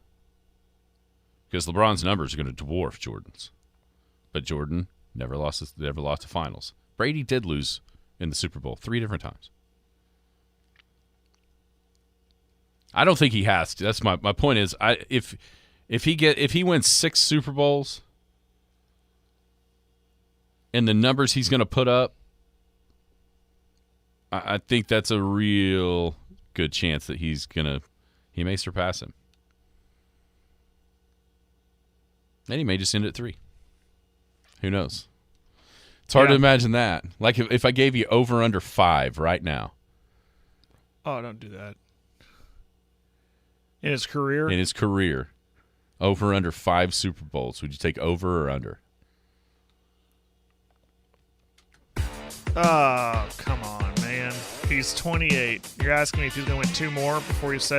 because LeBron's numbers are going to dwarf Jordan's. But Jordan never lost the finals. Brady did lose in the Super Bowl 3 different times. I don't think he has to. That's my point is, if he wins 6 Super Bowls and the numbers he's going to put up, I think that's a real good chance that he may surpass him. And he may just end at 3. Who knows? It's hard to imagine that. Like if I gave you over under 5 right now. Oh, don't do that. In his career? In his career. Over under 5 Super Bowls. Would you take over or under? Oh, come on, man. He's 28. You're asking me if he's going to win 2 more before it's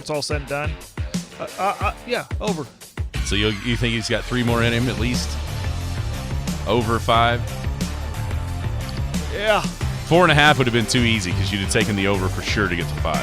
all said and done? Yeah, over. So you think he's got 3 more in him at least? Over 5? Yeah. 4.5 would have been too easy because you'd have taken the over for sure to get to 5.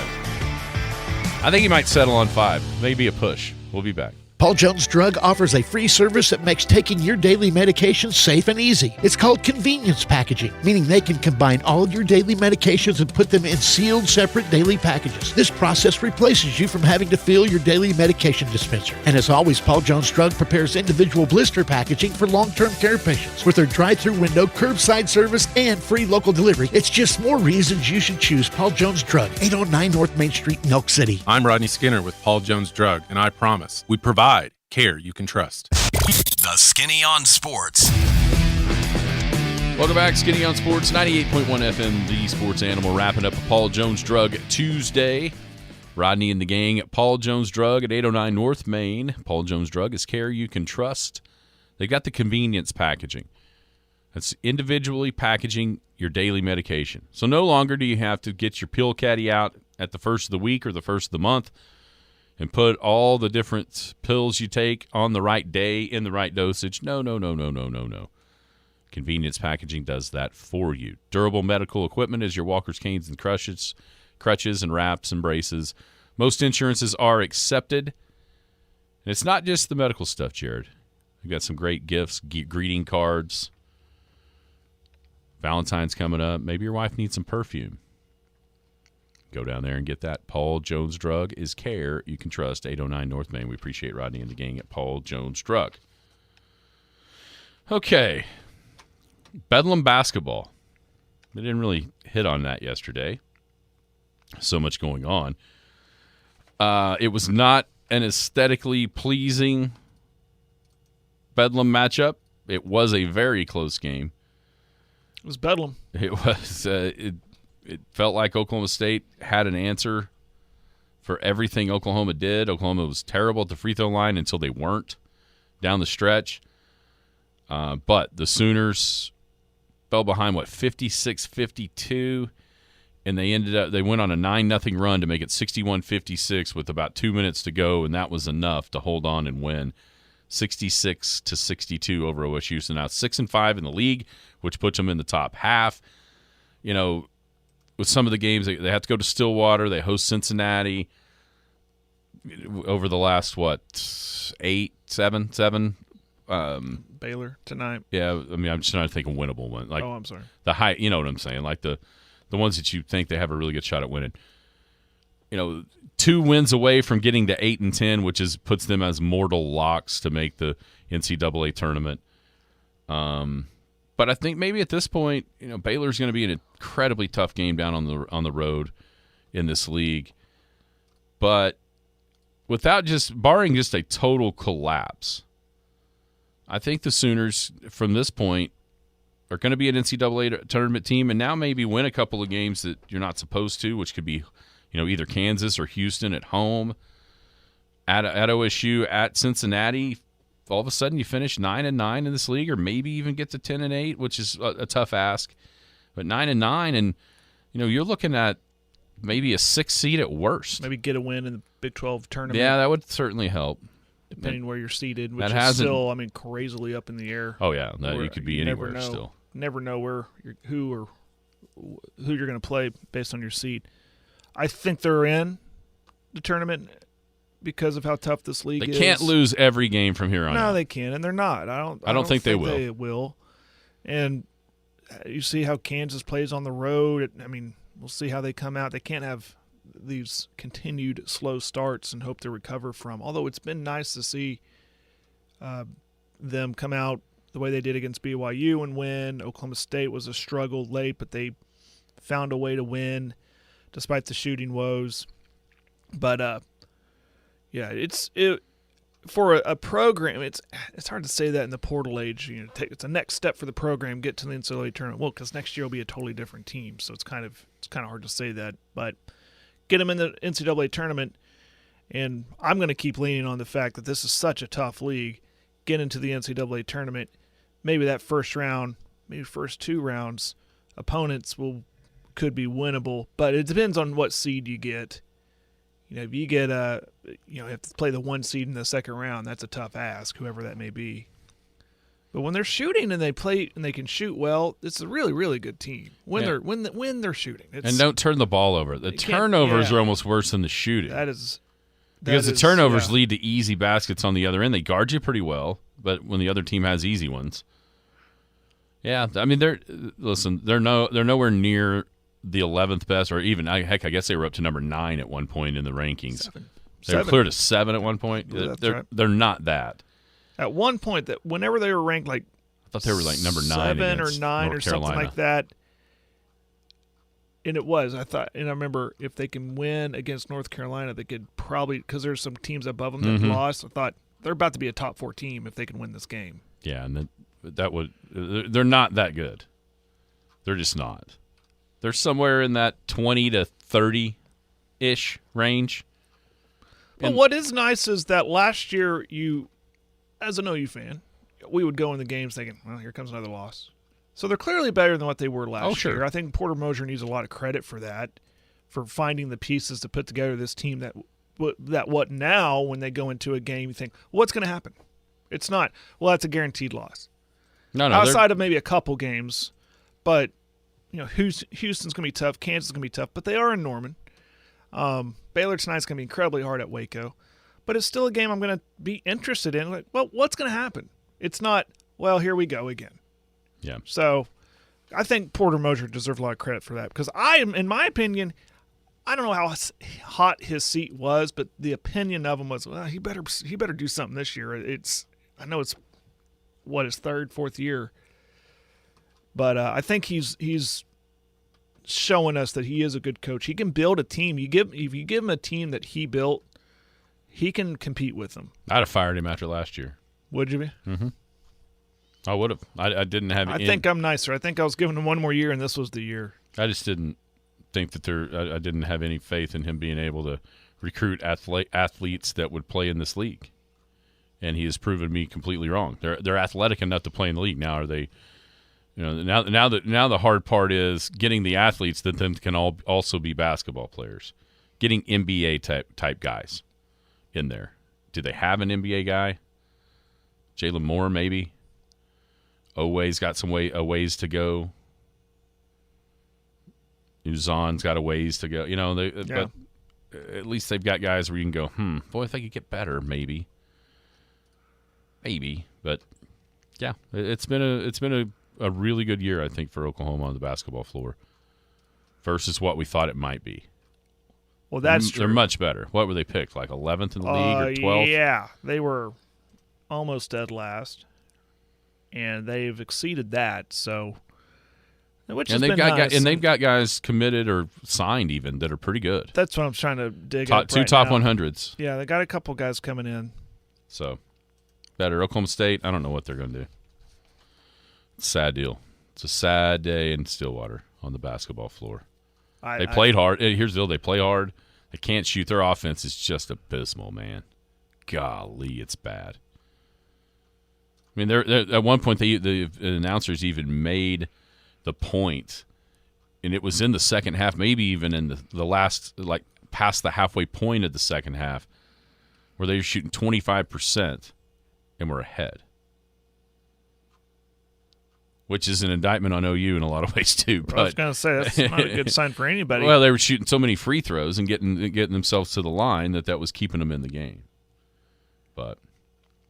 I think he might settle on 5. Maybe a push. We'll be back. Paul Jones Drug offers a free service that makes taking your daily medications safe and easy. It's called convenience packaging, meaning they can combine all your daily medications and put them in sealed, separate daily packages. This process replaces you from having to fill your daily medication dispenser. And as always, Paul Jones Drug prepares individual blister packaging for long-term care patients. With their drive-through window, curbside service, and free local delivery, it's just more reasons you should choose Paul Jones Drug, 809 North Main Street, in Elk City. I'm Rodney Skinner with Paul Jones Drug, and I promise we provide care you can trust. The Skinny on Sports. Welcome back, Skinny on Sports, 98.1 FM, the Sports Animal, wrapping up a Paul Jones Drug Tuesday. Rodney and the gang at Paul Jones Drug at 809 North Main. Paul Jones Drug is care you can trust. They got the convenience packaging. That's individually packaging your daily medication. So no longer do you have to get your pill caddy out at the first of the week or the first of the month and put all the different pills you take on the right day in the right dosage. No. Convenience packaging does that for you. Durable medical equipment is your walkers, canes, and crutches, and wraps and braces. Most insurances are accepted. And it's not just the medical stuff, Jared. We've got some great gifts, greeting cards. Valentine's coming up. Maybe your wife needs some perfume. Go down there and get that. Paul Jones Drug is care you can trust. 809 North Main. We appreciate Rodney and the gang at Paul Jones Drug. Okay. Bedlam basketball. They didn't really hit on that yesterday. So much going on. It was not an aesthetically pleasing Bedlam matchup. It was a very close game. It was Bedlam. It was. It felt like Oklahoma State had an answer for everything Oklahoma did. Oklahoma was terrible at the free throw line until they weren't down the stretch. But the Sooners fell behind, 56-52, and they went on a 9-0 run to make it 61-56 with about 2 minutes to go, and that was enough to hold on and win 66-62 over OSU. So now 6-5 in the league, which puts them in the top half. You know, with some of the games, they have to go to Stillwater. They host Cincinnati over the last, 7? Baylor tonight. Yeah, I mean, I'm just trying to think of winnable ones. Like, I'm sorry. The high, you know what I'm saying? Like the ones that you think they have a really good shot at winning. You know, 2 wins away from getting to 8-10, which puts them as mortal locks to make the NCAA tournament. But I think maybe at this point, you know, Baylor's going to be an incredibly tough game down on the road in this league. But barring just a total collapse, I think the Sooners from this point are going to be an NCAA tournament team, and now maybe win a couple of games that you're not supposed to, which could be, you know, either Kansas or Houston at home, at OSU, at Cincinnati. All of a sudden you finish 9-9 in this league, or maybe even get to 10-8, which is a tough ask. But 9-9, and you know, you're looking at maybe a 6th seed at worst. Maybe get a win in the Big 12 tournament. Yeah, that would certainly help. Depending where you're seated, which is still, crazily up in the air. Oh yeah, you could be anywhere still. Never know who you're going to play based on your seed. I think they're in the tournament because of how tough this league is. They can't lose every game from here on out. No, they can't, and they're not. I don't think they will. They will. And you see how Kansas plays on the road. We'll see how they come out. They can't have these continued slow starts and hope to recover from. Although it's been nice to see them come out the way they did against BYU and win. Oklahoma State was a struggle late, but they found a way to win despite the shooting woes. But for a program. It's hard to say that in the portal age. You know, it's a next step for the program, get to the NCAA tournament. Well, because next year will be a totally different team, so it's kind of hard to say that. But get them in the NCAA tournament, and I'm going to keep leaning on the fact that this is such a tough league. Get into the NCAA tournament, maybe that first round, maybe first 2 rounds, opponents could be winnable, but it depends on what seed you get. You know, if you get you have to play the 1 seed in the second round, that's a tough ask, whoever that may be. But when they're shooting and they play and they can shoot well, it's a really, really good team. When they're shooting, and don't turn the ball over. The turnovers are almost worse than the shooting. Because the turnovers lead to easy baskets on the other end. They guard you pretty well, but when the other team has easy ones, yeah. I mean, they're nowhere near the 11th best, or even I guess they were up to number 9 at one point in the rankings. They were clear to 7 at one point. They're not that. At one point, that whenever they were ranked, like I thought they were like number 9, 7 or 9 North or something like that. And it was. I remember if they can win against North Carolina, they could probably, because there's some teams above them that lost. I thought they're about to be a top 4 team if they can win this game. Yeah, and they're not that good. They're just not. They're somewhere in that 20 to 30-ish range. But what is nice is that last year, as an OU fan, we would go in the games thinking, well, here comes another loss. So they're clearly better than what they were last year. I think Porter Moser needs a lot of credit for that, for finding the pieces to put together this team that what now when they go into a game you think, what's going to happen? It's not, well, that's a guaranteed loss. No, outside of maybe a couple games, but you know, Houston's going to be tough, Kansas is going to be tough, but they are in Norman. Baylor tonight's going to be incredibly hard at Waco, but it's still a game I'm going to be interested in. Like, well, what's going to happen? It's not, well, here we go again. Yeah. So I think Porter Moser deserves a lot of credit for that because in my opinion, I don't know how hot his seat was, but the opinion of him was, well, he better do something this year. I know it's his 3rd, 4th year, but I think he's showing us that he is a good coach. He can build a team. If you give him a team that he built, he can compete with them. I'd have fired him after last year. Would you be? Mm-hmm. I would have. I didn't have. I think I'm nicer. I think I was giving him one more year, and this was the year. I just didn't think that I didn't have any faith in him being able to recruit athletes that would play in this league, and he has proven me completely wrong. They're athletic enough to play in the league. Now are they? Now the hard part is getting the athletes that then can also be basketball players, getting NBA type guys in there. Do they have an NBA guy? Jalen Moore maybe. Oweh's got some ways to go. Uzon's got a ways to go. But at least they've got guys where you can go, boy, if they could get better, maybe. But yeah, it's been a really good year, I think, for Oklahoma on the basketball floor versus what we thought it might be. Well, that's true. They're much better. What were they picked? Like 11th in the league or 12th? Yeah, they were almost dead last. And they've exceeded that, so which has been nice. And they've got guys committed or signed even that are pretty good. That's what I'm trying to dig up. Two top 100s. Yeah, they got a couple guys coming in. So better. Oklahoma State, I don't know what they're going to do. It's a sad deal. It's a sad day in Stillwater on the basketball floor. They played hard. Here's the deal: they play hard. They can't shoot. Their offense is just abysmal, man. Golly, it's bad. I mean, at one point, the announcers even made the point, and it was in the second half, maybe even in the last, like past the halfway point of the second half, where they were shooting 25% and were ahead, which is an indictment on OU in a lot of ways too. But I was going to say that's not a good sign for anybody. Well, they were shooting so many free throws and getting themselves to the line that was keeping them in the game. But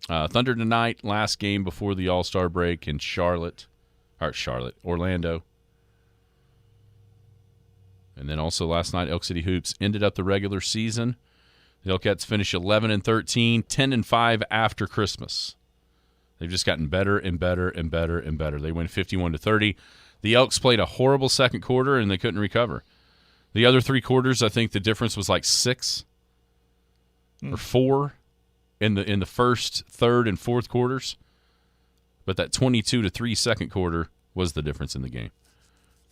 Thunder tonight, last game before the All-Star break in Orlando. And then also last night, Elk City Hoops ended up the regular season. The Elkettes finished 11-13, 10-5 after Christmas. They've just gotten better and better and better and better. They win 51-30. The Elks played a horrible second quarter, and they couldn't recover. The other three quarters, I think the difference was like 6 or 4 in the first, third, and fourth quarters. But that 22-3 second quarter was the difference in the game.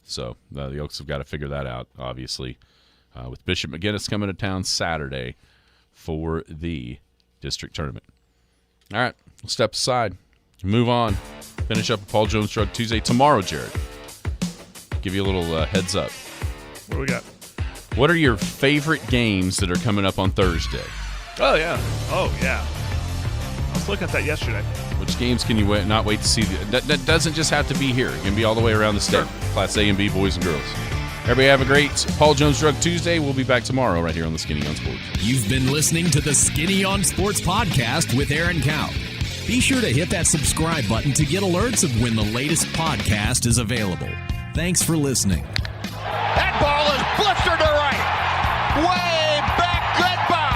So the Elks have got to figure that out, obviously, with Bishop McGinnis coming to town Saturday for the district tournament. All right, we'll step aside, move on, finish up with Paul Jones Drug Tuesday tomorrow, Jared. Give you a little heads up. What do we got? What are your favorite games that are coming up on Thursday? Oh, yeah. I was looking at that yesterday. Which games can you not wait to see? That doesn't just have to be here. It can be all the way around the state. Sure. Class A and B, boys and girls. Everybody have a great Paul Jones Drug Tuesday. We'll be back tomorrow right here on the Skinny on Sports. You've been listening to the Skinny on Sports podcast with Aaron Cow. Be sure to hit that subscribe button to get alerts of when the latest podcast is available. Thanks for listening. That ball is blistered to right. Way back. Goodbye.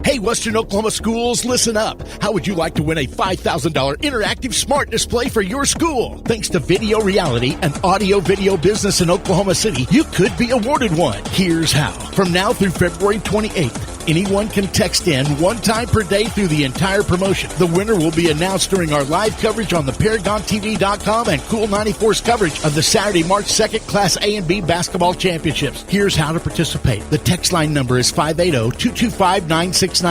Hey, Western Oklahoma schools, listen up. How would you like to win a $5,000 interactive smart display for your school? Thanks to Video Reality, an audio-video business in Oklahoma City, you could be awarded one. Here's how. From now through February 28th, anyone can text in one time per day through the entire promotion. The winner will be announced during our live coverage on the ParagonTV.com and Cool 94's coverage of the Saturday, March 2nd Class A and B Basketball Championships. Here's how to participate. The text line number is 580-225-9697.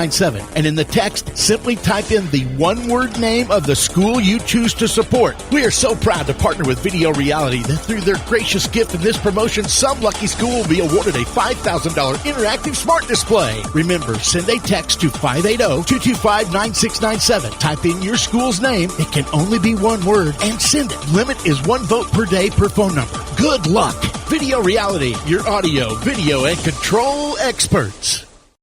And in the text, simply type in the one-word name of the school you choose to support. We are so proud to partner with Video Reality that through their gracious gift in this promotion, some lucky school will be awarded a $5,000 interactive smart display. Remember, send a text to 580-225-9697. Type in your school's name. It can only be one word, and send it. Limit is 1 vote per day per phone number. Good luck. Video Reality, your audio, video, and control experts.